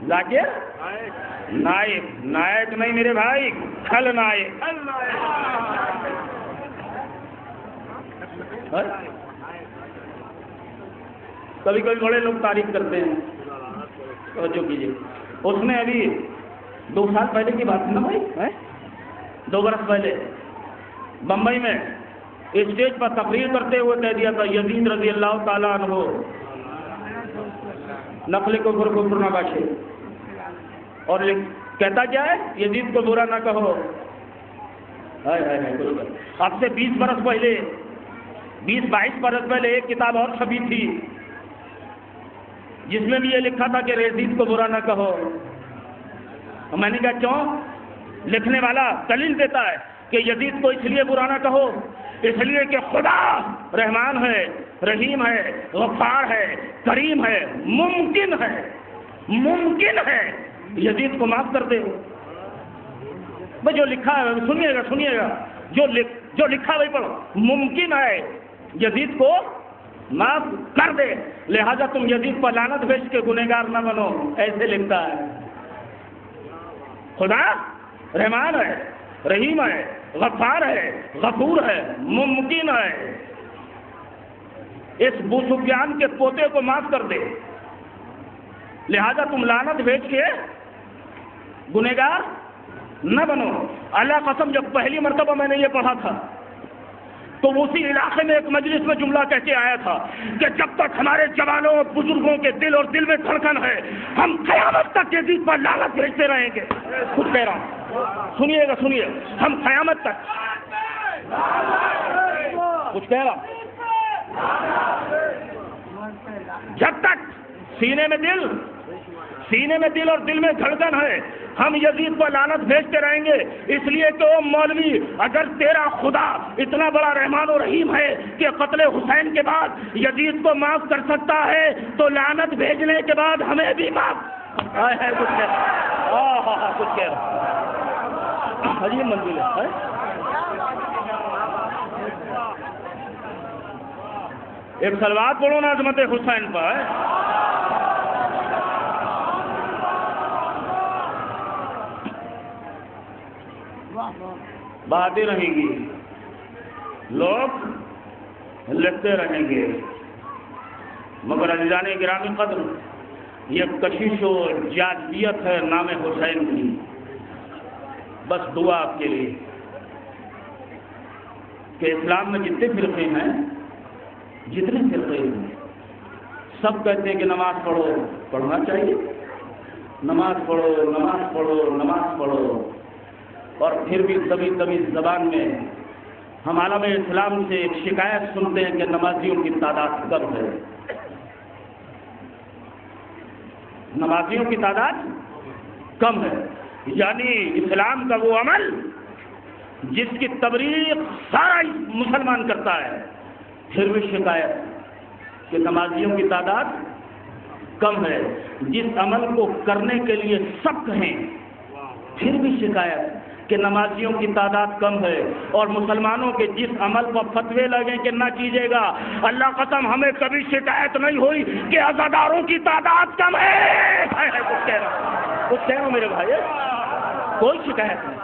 ذاکر نائک. نائک نہیں میرے بھائی, کھل نائک. کبھی کبھی بڑے لوگ تعریف کرتے ہیں. توجہ کیجیے. اس نے ابھی 2 سال پہلے کی بات ہے نا بھائی, 2 برس پہلے بمبئی میں اسٹیج پر تقریر کرتے ہوئے کہہ دیا تھا یزید رضی اللہ تعالیٰ عنہ نقل کفر کفر نہ باشے. اور کہتا کیا ہے؟ یزید کو برا نہ کہو. اب سے 20 برس پہلے 20-22 برس پہلے ایک کتاب اور چھپی تھی جس میں بھی یہ لکھا تھا کہ یزید کو برا نہ کہو. میں نے کہا کیوں؟ لکھنے والا دلیل دیتا ہے کہ یزید کو اس لیے برا نہ کہو اس لیے کہ خدا رحمان ہے, رحیم ہے, غفار ہے, کریم ہے. ممکن ہے یزید کو معاف کر دے. بھائی جو لکھا ہے سنیے گا جو لکھا وہی پڑھو. ممکن ہے یزید کو معاف کر دے, لہذا تم یزید پر لعنت بھیج کے گنہگار نہ بنو. ایسے لکھتا ہے. خدا رحمان ہے, رحیم ہے, غفار ہے, غفور ہے, ممکن ہے اس ابو سفیان کے پوتے کو معاف کر دے, لہذا تم لعنت بھیج کے گنہگار نہ بنو. اللہ قسم جب پہلی مرتبہ میں نے یہ پڑھا تھا تو اسی علاقے میں ایک مجلس میں جملہ کہہ کے آیا تھا کہ جب تک ہمارے جوانوں اور بزرگوں کے دل اور دل میں دھڑکن ہے ہم قیامت تک یزید پر لعنت بھیجتے رہیں گے. خود کہہ رہا ہوں, سنیے ہم قیامت تک. کچھ کہہ رہا ہوں. جب تک سینے میں دل اور دل میں دھڑکن ہے ہم یزید پر لعنت بھیجتے رہیں گے. اس لیے کہ او مولوی, اگر تیرا خدا اتنا بڑا رحمان و رحیم ہے کہ قتل حسین کے بعد یزید کو معاف کر سکتا ہے تو لعنت بھیجنے کے بعد ہمیں بھی معاف. کچھ کہہ رہا عجیب منزل ہے. ایک سلوات پڑھو نا عظمت حسین پر. باتیں رہیں گی, لوگ لکھتے رہیں گے. مگر عزیزان گرامی قدر، یہ کشش و جاذبیت ہے نام حسین کی. بس دعا آپ کے لیے کہ اسلام میں جتنے فرقے ہیں، جتنے فرقے ہیں، سب کہتے ہیں کہ نماز پڑھو. پڑھنا چاہیے، نماز پڑھو، نماز پڑھو، نماز پڑھو. اور پھر بھی کبھی کبھی زبان میں ہم عالم اسلام سے ایک شکایت سنتے ہیں کہ نمازیوں کی تعداد کم ہے. نمازیوں کی تعداد کم ہے، یعنی اسلام کا وہ عمل جس کی تبلیغ سارا مسلمان کرتا ہے، پھر بھی شکایت کہ نمازیوں کی تعداد کم ہے. جس عمل کو کرنے کے لیے سب کہیں، پھر بھی شکایت کہ نمازیوں کی تعداد کم ہے. اور مسلمانوں کے جس عمل پر فتوے لگیں کہ نہ کیجیے گا، اللہ قسم ہمیں کبھی شکایت نہیں ہوئی کہ عزاداروں کی تعداد کم ہے. کچھ کہہ رہا ہوں میرے بھائی، کوئی شکایت نہیں.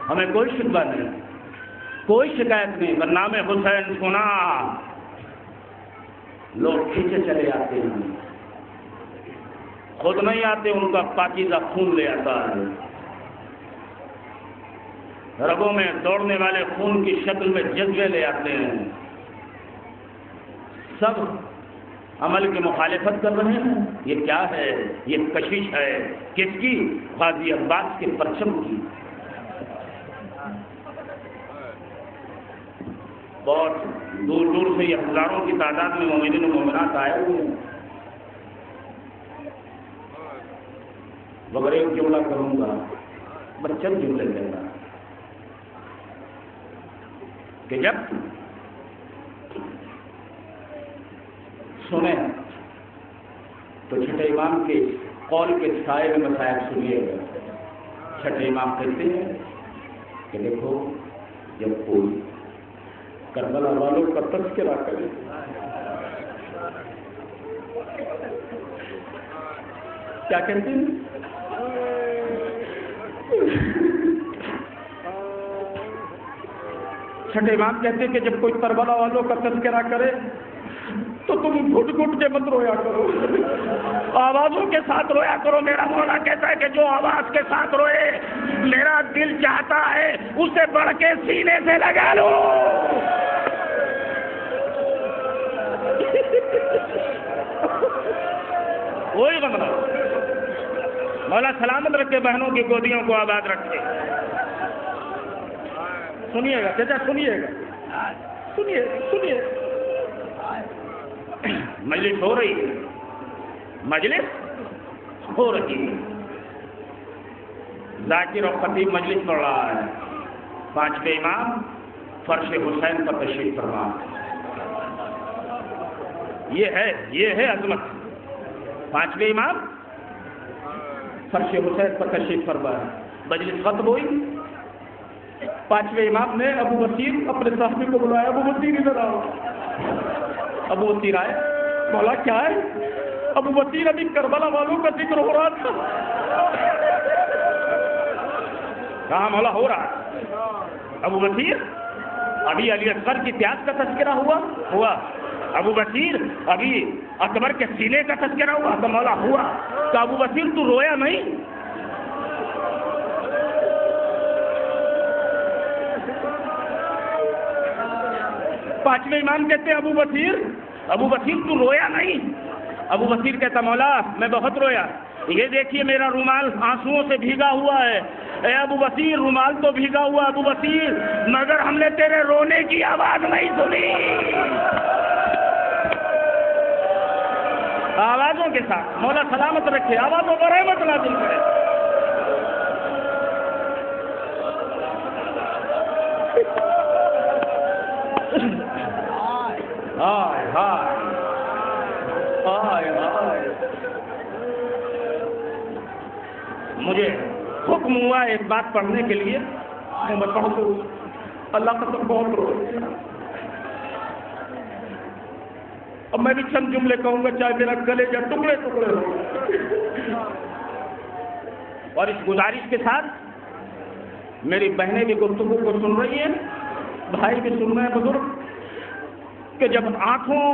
ہمیں کوئی شکوہ نہیں، کوئی شکایت نہیں. نام حسین سنا لوگ کھینچے چلے آتے ہیں، خود نہیں آتے، ان کا پاکیزہ خون لے آتا ہے. رگوں میں دوڑنے والے خون کی شکل میں جذبے لے آتے ہیں. سب عمل کی مخالفت کر رہے ہیں. یہ کیا ہے؟ یہ کشش ہے. کس کی؟ غازی عباس کے پرچم کی. بہت دور دور سے یہ ہزاروں کی تعداد میں مومنین و مومنات آئے ہوئے ہیں. مگر ایک جملہ کروں گا، چند جملے دیں گا کہ جب سنیں تو چھٹے امام کے قول کے سائے میں مسائل سنیے گا. چھٹے امام کہتے ہیں کہ دیکھو، جب کوئی کربلا والوں کا تذکرہ کرے، کیا کہتے ہیں؟ چھٹے امام کہتے ہیں کہ جب کوئی کربلا والوں کا تذکرہ کرے تو تم گھٹ گھٹ کے مت رویا کرو، آوازوں کے ساتھ رویا کرو. میرا مولا کہتا ہے کہ جو آواز کے ساتھ روئے، میرا دل چاہتا ہے اسے بڑھ کے سینے سے لگا لو. وہی غمرہ مولا سلامت رکھے، بہنوں کی گودیوں کو آباد رکھے. سنیے گا چچا، سنیے گا، سنیے. مجلس ہو رہی ہے، مجلس ہو رہی ہے. ذاکر اور خطیب مجلس پڑھ رہا ہے. پانچویں امام فرش حسین پر تشریف فرما. یہ ہے عظمت. پانچویں امام فرش حسین پر تشریف فرما. مجلس ختم ہوئی. پانچویں امام نے ابو بصیر اپنے صاحب کو بلایا. ابو بصیر ادھر آؤ. ابو بصیر آئے. مولا کیا ہے؟ ابو بصیر ابھی کربلا والوں کا ذکر ہو رہا تھا. کہاں مولا ہو رہا ہے؟ ابو بصیر ابھی علی اکبر کی پیاس کا تذکرہ ہوا. ابو بصیر ابھی اکبر کے سینے کا تذکرہ ہوا. تو مولا ہوا. تو ابو بصیر تو رویا نہیں؟ پانچویں امام کہتے ہیں ابو بصیر تو رویا نہیں؟ ابو بصیر کہتا مولا میں بہت رویا. یہ دیکھیے میرا رومال آنسوؤں سے بھیگا ہوا ہے. اے ابو بصیر رومال تو بھیگا ہوا ابو بصیر، مگر ہم نے تیرے رونے کی آواز نہیں سنی. آوازوں کے ساتھ مولا سلامت رکھے، آوازوں پر رحمت نازل کرے. ہائے ہائے ہائے ہائے. مجھے حکم ہوا ایک بات پڑھنے کے لیے، میں پڑھ دوں. اللہ کا تو بہت رو. اب میں بھی چند جملے کہوں گا چاہے میرا کلیجہ ٹکڑے ٹکڑے ہو. اور اس گزارش کے ساتھ میری بہنیں بھی گفتگو کو سن رہی ہیں, بھائی بھی سن رہے ہیں بزرگ, کہ جب آنکھوں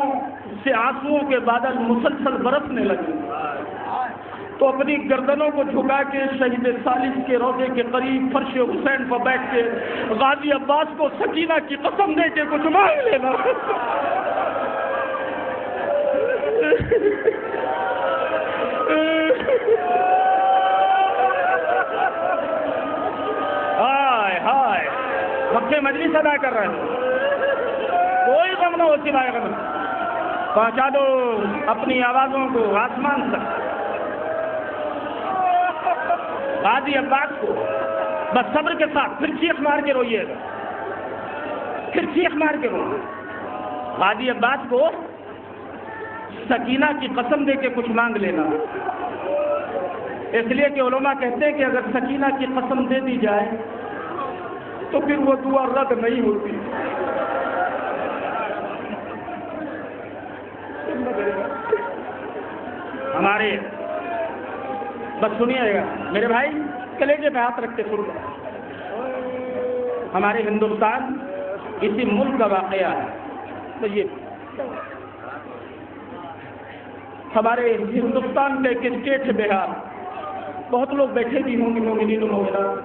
سے آنسوؤں کے بادل مسلسل برسنے لگے تو اپنی گردنوں کو جھکا کے شہید ثالث کے روضے کے قریب فرش حسین پر بیٹھ کے غازی عباس کو سکینہ کی قسم دے کے کچھ مانگ لینا. ہائے ہائے مکے مجلس ادا کر رہے ہیں, کوئی غم نہ ہو سوائے غم. پہنچا دو اپنی آوازوں کو آسمان تک. غازی عباس کو بس صبر کے ساتھ پھر چیخ مار کے روئیے گا, پھر چیخ مار کے روئیے. غازی عباس کو سکینہ کی قسم دے کے کچھ مانگ لینا, اس لیے کہ علماء کہتے ہیں کہ اگر سکینہ کی قسم دے دی جائے تو پھر وہ دعا رد نہیں ہوتی. ہمارے بس سنیے گا میرے بھائی, کلیجے پہ ہاتھ رکھتے سن لو. ہمارے ہندوستان اسی ملک کا واقعہ ہے. تو یہ ہمارے ہندوستان کا ایک اسٹیٹ ہے بہار, بہت لوگ بیٹھے بھی ہوں گے مومنین و مومنات.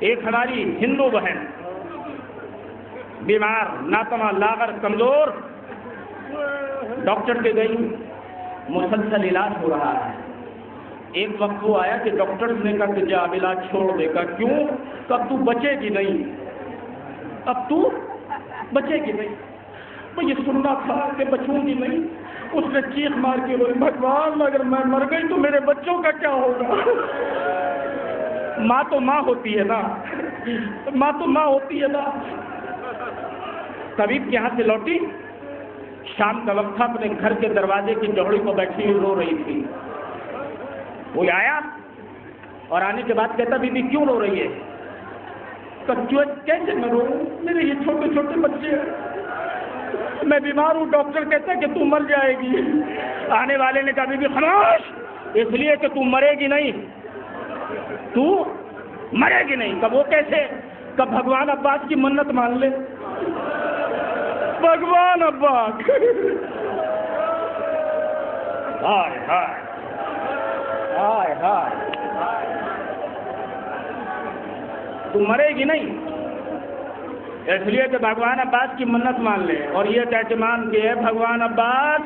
ایک ہماری ہندو بہن بیمار, ناتواں, لاغر, کمزور, ڈاکٹر کے گئی, مسلسل علاج ہو رہا ہے. ایک وقت وہ آیا کہ ڈاکٹرز نے کہا کہ جا اب علاج چھوڑ دے گا. کیوں؟ کہ اب تو بچے گی نہیں, اب تو بچے گی نہیں. میں یہ سننا تھا کہ بچوں گی نہیں. اس نے چیخ مار کے بولی, بھگوان اگر میں مر گئی تو میرے بچوں کا کیا ہوگا؟ ماں تو ماں ہوتی ہے نا, ماں تو ماں ہوتی ہے نا. طبیب کے یہاں سے لوٹی, شام کا وقت تھا, اپنے گھر کے دروازے کی جوڑی کو بیٹھی ہوئی رو رہی تھی. وہ آیا اور آنے کے بعد کہتا, بی بی کیوں رو رہی ہے؟ کیسے میں رو, میرے یہ چھوٹے چھوٹے بچے ہیں, میں بیمار ہوں, ڈاکٹر کہتا ہے کہ تو مر جائے گی. آنے والے نے کہا, بی بی خاموش, اس لیے کہ تو مرے گی نہیں, تو مرے گی نہیں. کب وہ کیسے؟ کب بھگوان عباس کی منت مان لے. بھگوان عباس, ہائے ہائے ہائے ہائے, تو مرے گی نہیں, اس لیے کہ بھگوان عباس کی منت مان لے. اور یہ اعتماد کہ ہے بھگوان عباس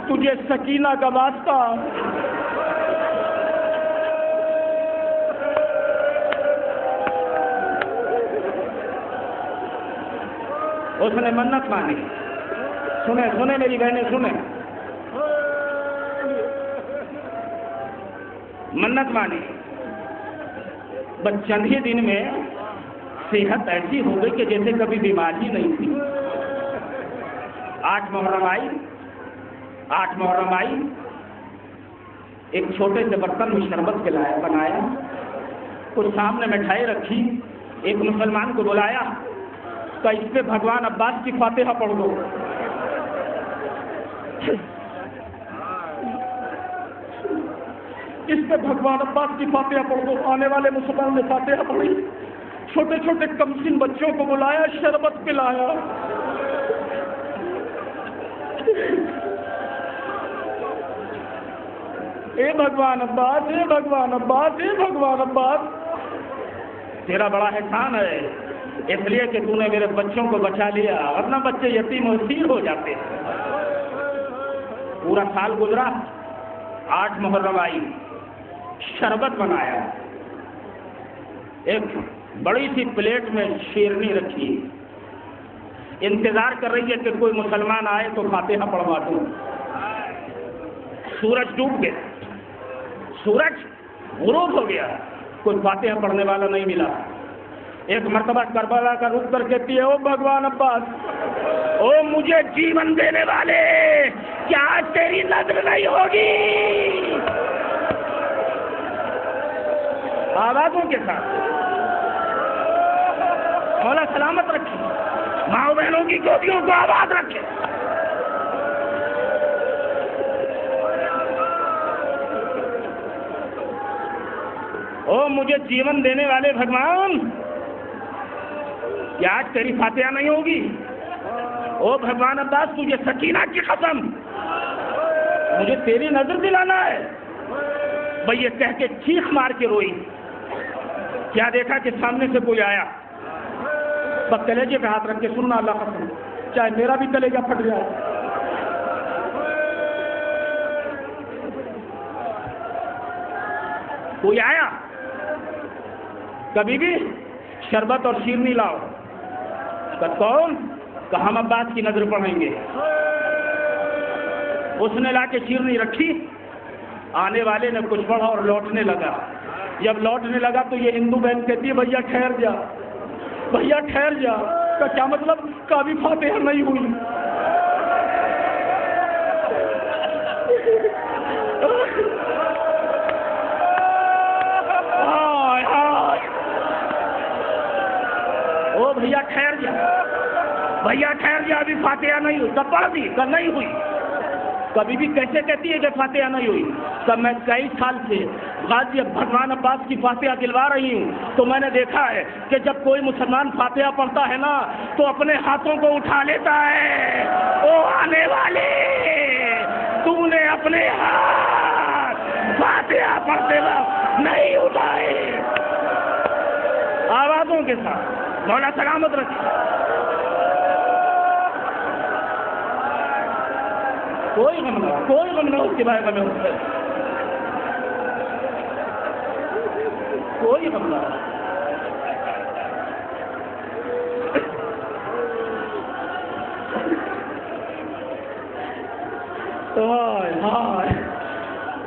تجھے سکینہ کا واسطہ. اس نے منت مانی. سنیں سنیں میری بہنیں سنیں, منت مانی. بس چند ہی دن میں صحت ایسی ہو گئی کہ جیسے کبھی بیماری نہیں تھی. 8 محرم آئی, ایک چھوٹے سے برتن میں شربت بنایا, کچھ سامنے مٹھائی رکھی, ایک مسلمان کو بلایا کہ اس پہ بھگوان عباس کی فاتحہ پڑھ دو. اس پہ بھگوان عباس کی فاتحہ پڑھ دو. آنے والے مسلمان نے فاتحہ پڑھی, چھوٹے چھوٹے کمسن بچوں کو بلایا, شربت پلایا. اے بھگوان عباس, اے بھگوان عباس, اے بھگوان عباس, تیرا بڑا احسان ہے, اس لیے کہ تو نے میرے بچوں کو بچا لیا, ورنہ بچے یتیم و اسیر ہو جاتے. پورا سال گزرا, 8 محرم آئی, شربت بنایا, ایک بڑی سی پلیٹ میں شیرنی رکھی, انتظار کر رہی ہے کہ کوئی مسلمان آئے تو فاتحہ پڑھوا دوں. سورج ڈوب گیا, سورج غروب ہو گیا, کوئی فاتحہ پڑھنے والا نہیں ملا. ایک مرتبہ کربلا کا رخ کر کہتی ہے, او بھگوان عباس, او مجھے جیون دینے والے, کیا آج تیری نظر نہیں ہوگی؟ آوازوں کے ساتھ مولا سلامت رکھے, ماں بہنوں کی گودیوں کو آباد رکھے. او مجھے جیون دینے والے بھگوان، کیا آج تیری فاتحہ نہیں ہوگی؟ او بھگوان عباس تجھے سکینہ کی قسم، مجھے تیری نظر دلانا ہے۔ بھئی یہ کہہ کے چیخ مار کے روئی۔ کیا دیکھا کہ سامنے سے کوئی آیا، بس کلیجے پہ ہاتھ رکھ کے سننا اللہ قسم، چاہے میرا بھی کلیجہ پھٹ جائے۔ کوئی آیا، کبھی بھی شربت اور شیرنی لاؤ۔ کون؟ کہ ہم عباس کی نظر پڑھیں گے۔ اس نے لا کے شیرنی رکھی، آنے والے نے کچھ پڑھا اور لوٹنے لگا۔ جب لوٹنے لگا تو یہ ہندو بہن کہتی ہے بھیا ٹھہر جا، بھیا ٹھہر جا۔ کا کیا مطلب؟ کا بھی فاتحہ نہیں ہوئی۔ او بھیا ٹھہر جا، بھیا ٹھہر جا، ابھی فاتحہ نہیں ہوئی۔ کب پڑھ دی؟ کب نہیں ہوئی؟ کبھی بھی کیسے کہتی ہے کہ فاتحہ نہیں ہوئی؟ تب میں کئی سال سے غازی بھگوان عباس کی فاتحہ دلوا رہی ہوں، تو میں نے دیکھا ہے کہ جب کوئی مسلمان فاتحہ پڑھتا ہے نا تو اپنے ہاتھوں کو اٹھا لیتا ہے۔ او آنے والے، تو نے اپنے ہاتھ فاتحہ پڑھتے وقت نہیں اٹھائے۔ آوازوں کے ساتھ مولا سلامت رکھے۔ کوئی غم نہ، کوئی غم نہ اس کے بارے میں، کوئی غم نہ۔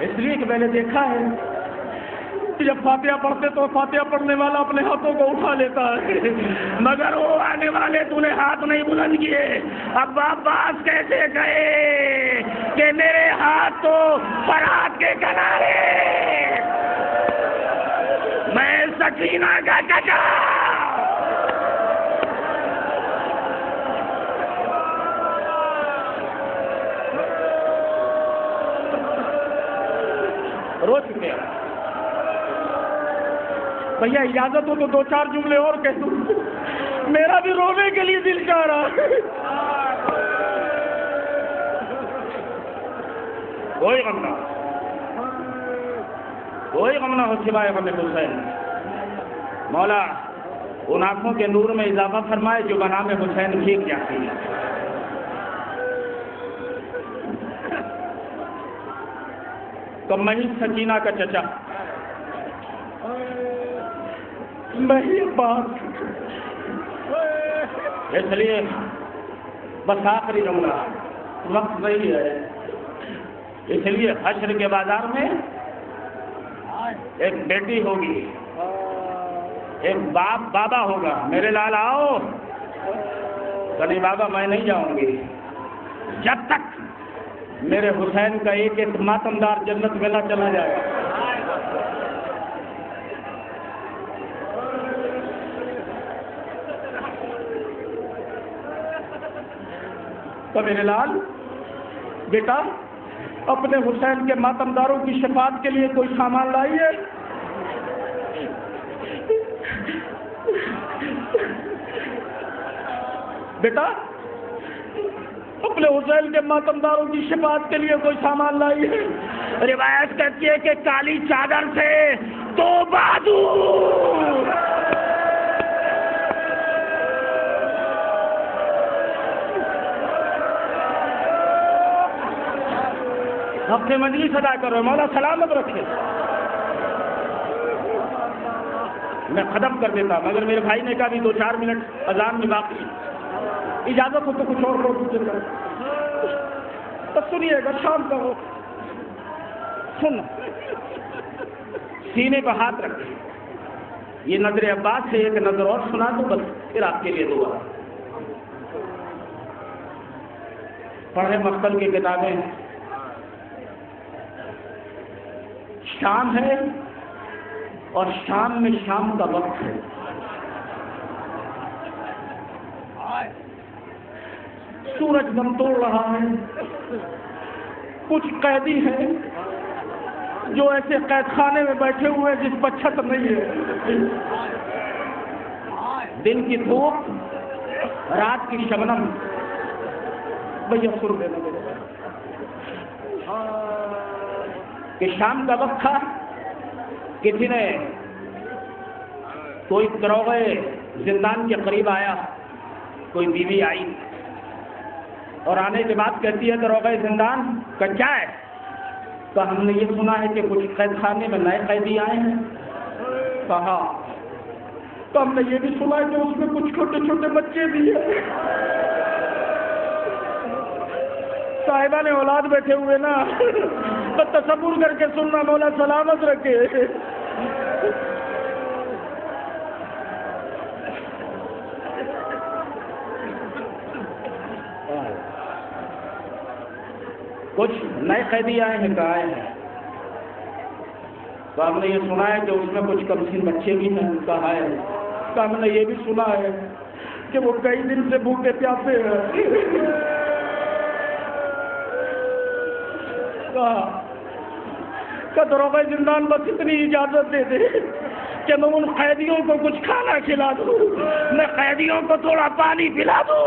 اس لیے کہ میں نے دیکھا ہے کہ جب فاتحہ پڑھتے تو فاتحہ پڑھنے والا اپنے ہاتھوں کو اٹھا لیتا ہے، مگر وہ آنے والے تو نے ہاتھ نہیں بلند کیے۔ اب عباس کیسے گئے کہ میرے ہاتھ تو فرات کے کنارے، میں سکینہ کا چچا۔ رو چکے ہیں بھیا، اجازت ہو تو دو چار جملے اور کہہ دوں، میرا بھی رونے کے لیے دل چاہ رہا ہے۔ کوئی غم نہ، کوئی غم نہ ہو سوائے غم حسین۔ مولا ان آنکھوں کے نور میں اضافہ فرمائے جو بنام حسین بھیگ جاتی ہے۔ تو میں ہی سکینہ کا چچا، میں ہی بات، اس لیے بس آخری جملہ، وقت نہیں ہے، اس لیے حشر کے بازار میں ایک بیٹی ہوگی، ایک بابا ہوگا، میرے لال آؤ، کبھی بابا میں نہیں جاؤں گی جب تک میرے حسین کا ایک ایک ماتمدار جنت میں نہ چلا جائے۔ تو میرے لال بیٹا، اپنے حسین کے ماتمداروں کی شفاعت کے لیے کوئی سامان لائیے۔ بیٹا، اپنے حسین کے ماتمداروں کی شفاعت کے لیے کوئی سامان لائیے۔ روایت کہتی ہے کہ کالی چادر سے دو بازو، ہفتے مجلس ادا کرو، مولا سلامت رکھے۔ میں ختم کر دیتا مگر میرے بھائی نے کہا بھی 2-4 منٹ اذان میں باقی، اجازت ہو تو کچھ اور کرو، تو سنیے گا، شام کا ہو، سن، سینے پہ ہاتھ رکھے۔ یہ نظر عباس سے ایک نظر اور سنا دو بس، پھر آپ کے لیے دعا۔ پڑھے مقتل کی کتابیں، شام ہے اور شام میں شام کا وقت ہے۔ سورج دم توڑ رہا ہے، کچھ قیدی ہیں جو ایسے قید خانے میں بیٹھے ہوئے ہیں جس پر چھت نہیں ہے، دن کی دھوپ، رات کی شبنم، بھیا سر دینا میرے کہ شام کا وقت تھا، کسی نے کوئی دروغے زندان کے قریب آیا، کوئی بیوی آئی اور آنے کے بعد کہتی ہے دروغے زندان کا کیا ہے؟ تو ہم نے یہ سنا ہے کہ کچھ قید خانے میں نئے قیدی آئے ہیں. کہا تو ہم نے یہ بھی سنا ہے کہ اس میں کچھ چھوٹے چھوٹے بچے بھی ہیں. صاحبہ نے اولاد بیٹھے ہوئے نا، تو تصور کر کے سننا، مولا سلامت رکھے. کچھ نئے قیدی آئے ہیں، کہا آئے ہیں؟ تو ہم نے یہ سنا ہے کہ اس میں کچھ کمسین بچے بھی ہیں، کہا ہے؟ تو ہم نے یہ بھی سنا ہے کہ وہ کئی دن سے بھوکے پیاسے ہیں. کہا دروغہ زندان بس اتنی اجازت دے دے کہ میں ان قیدیوں کو کچھ کھانا کھلا دوں، میں قیدیوں کو تھوڑا پانی پلا دوں.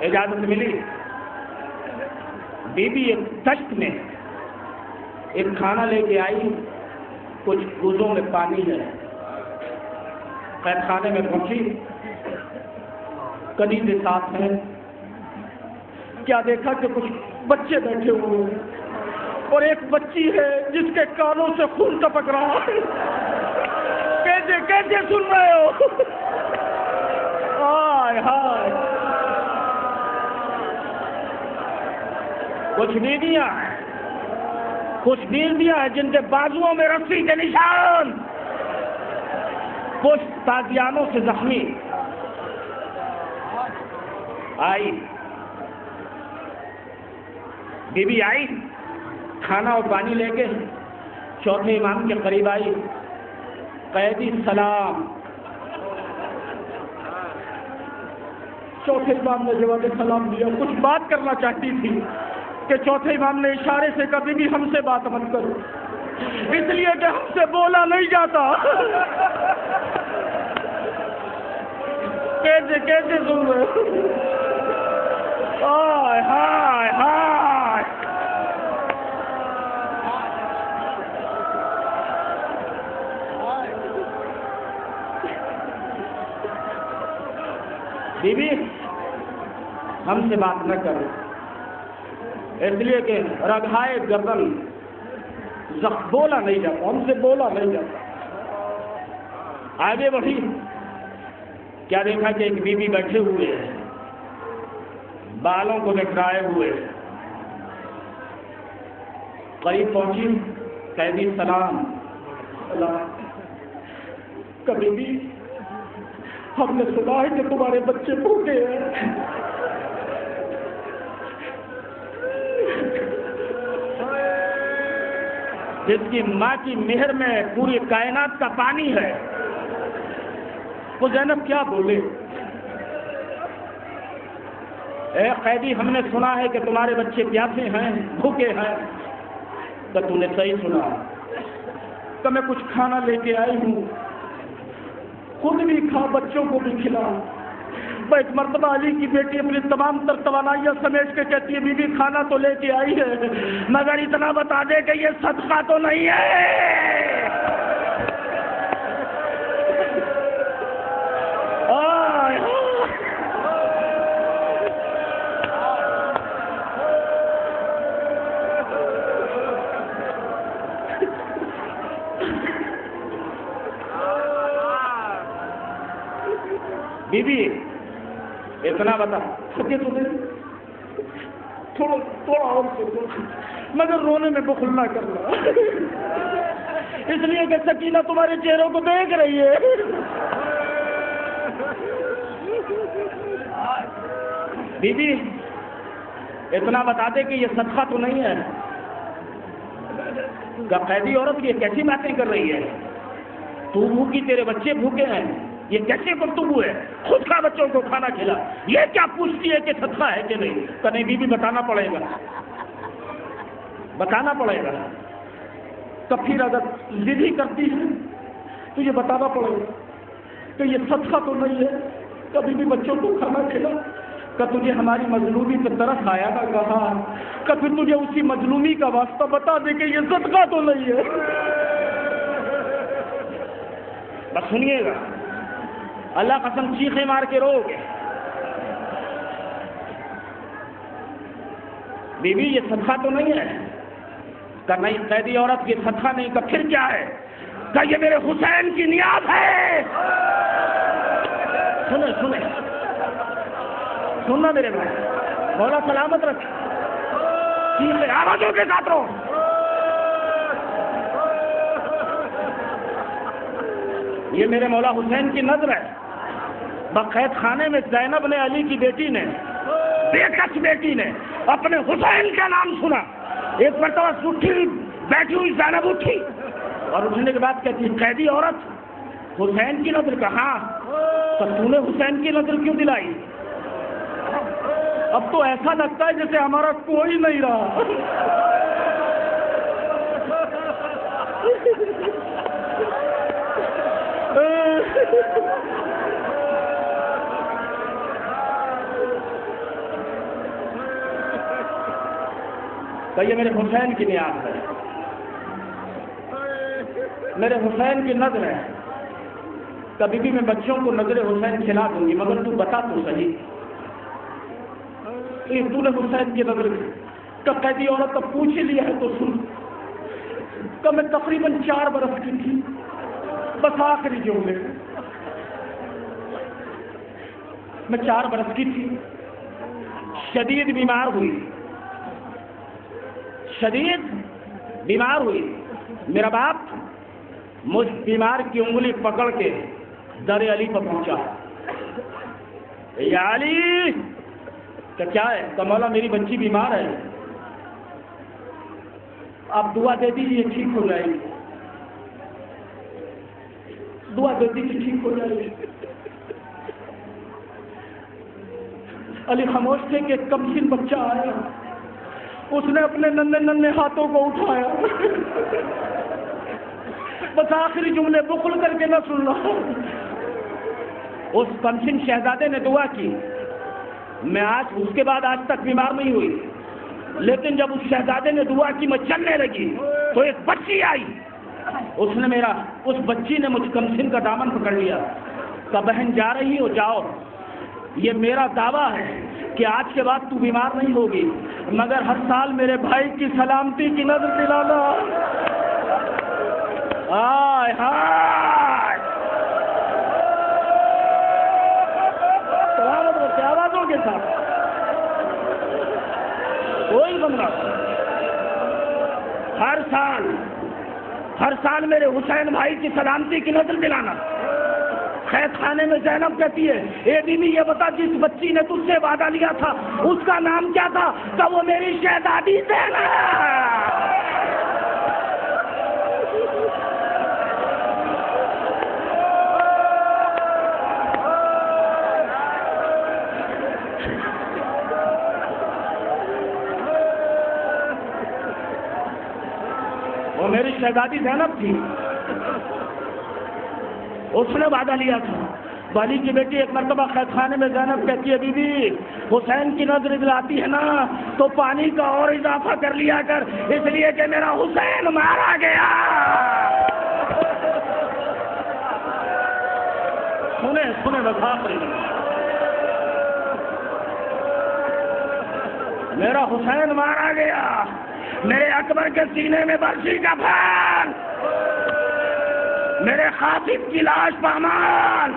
اجازت ملی. بی بی ایک دشت میں ایک کھانا لے کے آئی، کچھ کوزوں میں پانی ہے. قید خانے میں پہنچی، کنیزیں ساتھ ہیں. کیا دیکھا کہ کچھ بچے بیٹھے ہوئے ہیں اور ایک بچی ہے جس کے کانوں سے خون ٹپک رہا ہے. کیسے کیسے سن رہے ہو؟ ہائے ہائے. کچھ بیویاں ہیں جن کے بازوؤں میں رسی کے نشان، کچھ تازیانوں سے زخمی. آئی بی بی آئی، کھانا اور پانی لے کے چوتھے امام کے قریب آئی. قیدی سلام. چوتھے امام نے جواب سلام دیا. کچھ بات کرنا چاہتی تھی کہ چوتھے امام نے اشارے سے کبھی بھی ہم سے بات مت کرو، اس لیے کہ ہم سے بولا نہیں جاتا. کیسے کیسے سن رہے؟ ہائے ہائے ہائے. بی بی ہم سے بات نہ کرو، اس لیے کہ رگھائے گردن بولا نہیں جاتا، ہم سے بولا نہیں جاتا. آگے بڑھی، کیا دیکھا کہ ایک بی بی بیٹھے ہوئے ہیں، بالوں کو بکھرائے ہوئے. قریب پہنچی، قیدی سلام. کبھی بھی ہم نے سنا ہے کہ تمہارے بچے بھوکے ہیں. جس کی ماں کی مہر میں پوری کائنات کا پانی ہے، وہ زینب کیا بولے؟ اے قیدی، ہم نے سنا ہے کہ تمہارے بچے پیاسے ہیں، بھوکے ہیں. تو تم نے صحیح سنا. تو میں کچھ کھانا لے کے آئی ہوں، خود بھی کھا، بچوں کو بھی کھلا. وہ ایک مرتبہ علی کی بیٹی اپنی تمام تر توانائیاں سمیٹ کے کہتی ہے بی بی کھانا تو لے کے آئی ہے، مگر اتنا بتا دے کہ یہ صدقہ تو نہیں ہے. بی بی اتنا بتا سکے تو تھوڑا اور مگر رونے میں بخل نہ کرنا، اس لیے کہ سکینہ تمہارے چہروں کو دیکھ رہی ہے. بی بی اتنا بتا دے کہ یہ صدقہ تو نہیں ہے. قیدی عورت یہ کیسی باتیں کر رہی ہے؟ تو بھوکی، تیرے بچے بھوکے ہیں. یہ کیسے گفتگو ہے؟ خود کا بچوں کو کھانا کھلا، یہ کیا پوچھتی ہے کہ صدقہ ہے کہ نہیں؟ کہ نہیں بی بی بتانا پڑے گا، بتانا پڑے گا۔ تو پھر اگر ضد ہی کرتی ہے تو یہ بتانا پڑے گا کہ یہ صدقہ تو نہیں ہے، کبھی بھی بچوں کو کھانا کھلا، کہ تجھے ہماری مظلومی پہ ترس آیا نہ کہا، کہ پھر تجھے اسی مظلومی کا واسطہ بتا دے کہ یہ صدقہ تو نہیں ہے۔ بس سنیے گا، اللہ قسم چیخیں مار کے رو گے، بی بی یہ صدقہ تو نہیں ہے؟ کہ نہیں قیدی عورت یہ صدقہ نہیں، کہ پھر کیا ہے؟ کہ یہ میرے حسین کی نیاز ہے۔ سنیں سنیں سننا میرے بھائی، مولا سلامت رکھ، چیخیں آوازوں کے ساتھ رو۔ یہ میرے مولا حسین کی نظر ہے۔ بقید خانے میں زینب نے، علی کی بیٹی نے، بے کس بیٹی نے اپنے حسین کا نام سنا، ایک مرتبہ اٹھی، بیٹھی ہوئی زینب اٹھی اور اٹھنے کے بعد کہتی قیدی عورت حسین کی نظر، کہاں؟ تو تو نے حسین کی نظر کیوں دلائی؟ اب تو ایسا لگتا ہے جیسے ہمارا کوئی نہیں رہا۔ تو یہ میرے حسین کی نیاز ہے، میرے حسین کی نظر ہے، کبھی بھی میں بچوں کو نظر حسین کھلا دوں گی، مگر تو بتا تو صحیح تو نے حسین کی نظر کا قیدی عورت اب پوچھ ہی لیا ہے تو سن، کہ میں تقریباً 4 برس کی تھی، بس آخری جملے میں 4 برس کی تھی، شدید بیمار ہوئی، شدید بیمار ہوئی، میرا باپ مجھ بیمار کی انگلی پکڑ کے در علی پر پہنچا، یا علی کہ کیا ہے؟ کہ مولا میری بچی بیمار ہے، آپ دعا دے دیجیے ٹھیک ہو جائے گی، دعا دے دیجیے ٹھیک ہو جائے گی۔ علی خاموش تھے کہ ایک کمسن بچہ آیا، اس نے اپنے ننھے ننھے ہاتھوں کو اٹھایا، بس آخری جملے بخل کر کے نہ سن رہا، اس کمسن شہزادے نے دعا کی، میں اس کے بعد آج تک بیمار نہیں ہوئی، لیکن جب اس شہزادے نے دعا کی میں چلنے لگی تو ایک بچی آئی، اس بچی نے مجھ کمسن کا دامن پکڑ لیا، کہ بہن جا رہی ہو جاؤ، یہ میرا دعویٰ ہے کہ آج کے بعد تو بیمار نہیں ہوگی، مگر ہر سال میرے بھائی کی سلامتی کی نظر دلانا۔ ہائے ہائے، سلامت رکھے آوازوں کے ساتھ، کوئی بندہ ہر سال میرے حسین بھائی کی سلامتی کی نظر دلانا۔ قید خانے میں زینب کہتی ہے، اے بیوی یہ بتا جس بچی نے تجھ سے وعدہ لیا تھا اس کا نام کیا تھا؟ کہ وہ میری شہزادی زینب۔ وہ میری شہزادی زینب تھی، اس نے وعدہ لیا تھا۔ والی کی بیٹی ایک مرتبہ قید خانے میں زینب کہتی ہے، بی بی حسین کی نظر دلاتی ہے نا تو پانی کا اور اضافہ کر لیا کر، اس لیے کہ میرا حسین مارا گیا۔ سنے بخاطر میرا حسین مارا گیا، میرے اکبر کے سینے میں برشی کا پھان، میرے خاطب کی لاش پامال۔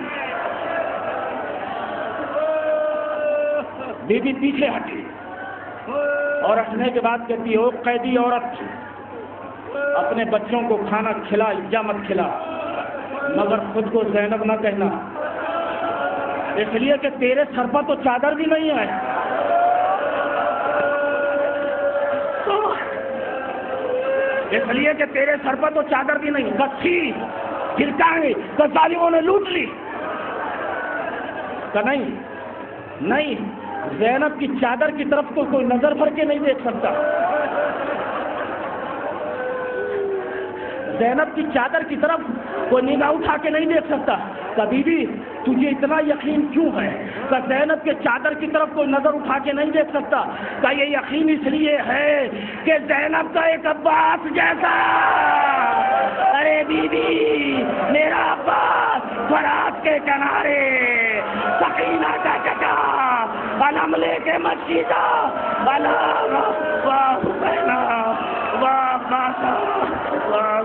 بی بی پیچھے ہٹی اور ہٹنے کے بعد کہتی ہے، او قیدی عورت اپنے بچوں کو کھانا کھلا یا مت کھلا، مگر خود کو زینب نہ کہنا، اس لیے کہ تیرے سر پر تو چادر بھی نہیں ہے۔ اس لیے کہ تیرے سر پر تو چادر بھی نہیں، بچی پھر کہیں کہ ظالموں نے لوٹ لی، کہ نہیں زینب کی چادر کی طرف کو کوئی نظر بھر کے نہیں دیکھ سکتا، زینب کی چادر کی طرف کوئی نگاہ اٹھا کے نہیں دیکھ سکتا۔ کبھی بھی تجھے اتنا یقین کیوں ہے کہ زینب کے چادر کی طرف کوئی نظر اٹھا کے نہیں دیکھ سکتا؟ کہ یہ یقین اس لیے ہے کہ زینب کا ایک عباس جیسا، ارے بی بی میرا عباس فرات کے کنارے سکینہ کا چچا علم لے کے مسجدہ علم واہ حسینہ واہ قاسم واہ۔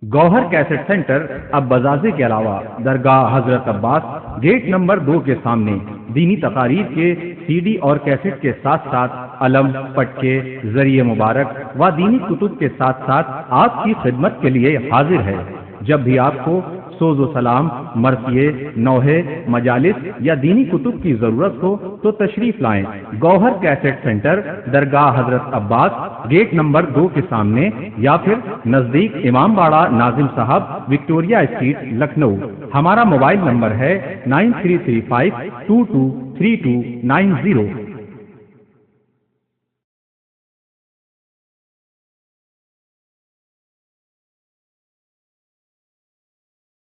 گوہر کیسٹ سینٹر اب بزازے کے علاوہ درگاہ حضرت عباس گیٹ نمبر 2 کے سامنے دینی تقاریر کے سی ڈی اور کیسٹ کے ساتھ ساتھ علم، پٹکے، ذریعہ مبارک و دینی کتب کے ساتھ ساتھ آپ کی خدمت کے لیے حاضر ہے۔ جب بھی آپ کو سوز و سلام، مرثیے، نوحے، مجالس یا دینی کتب کی ضرورت ہو تو تشریف لائیں۔ گوہر کیسٹ سینٹر درگاہ حضرت عباس گیٹ نمبر 2 کے سامنے یا پھر نزدیک امام باڑہ ناظم صاحب، وکٹوریہ اسٹریٹ، لکھنؤ۔ ہمارا موبائل نمبر ہے 9335223290۔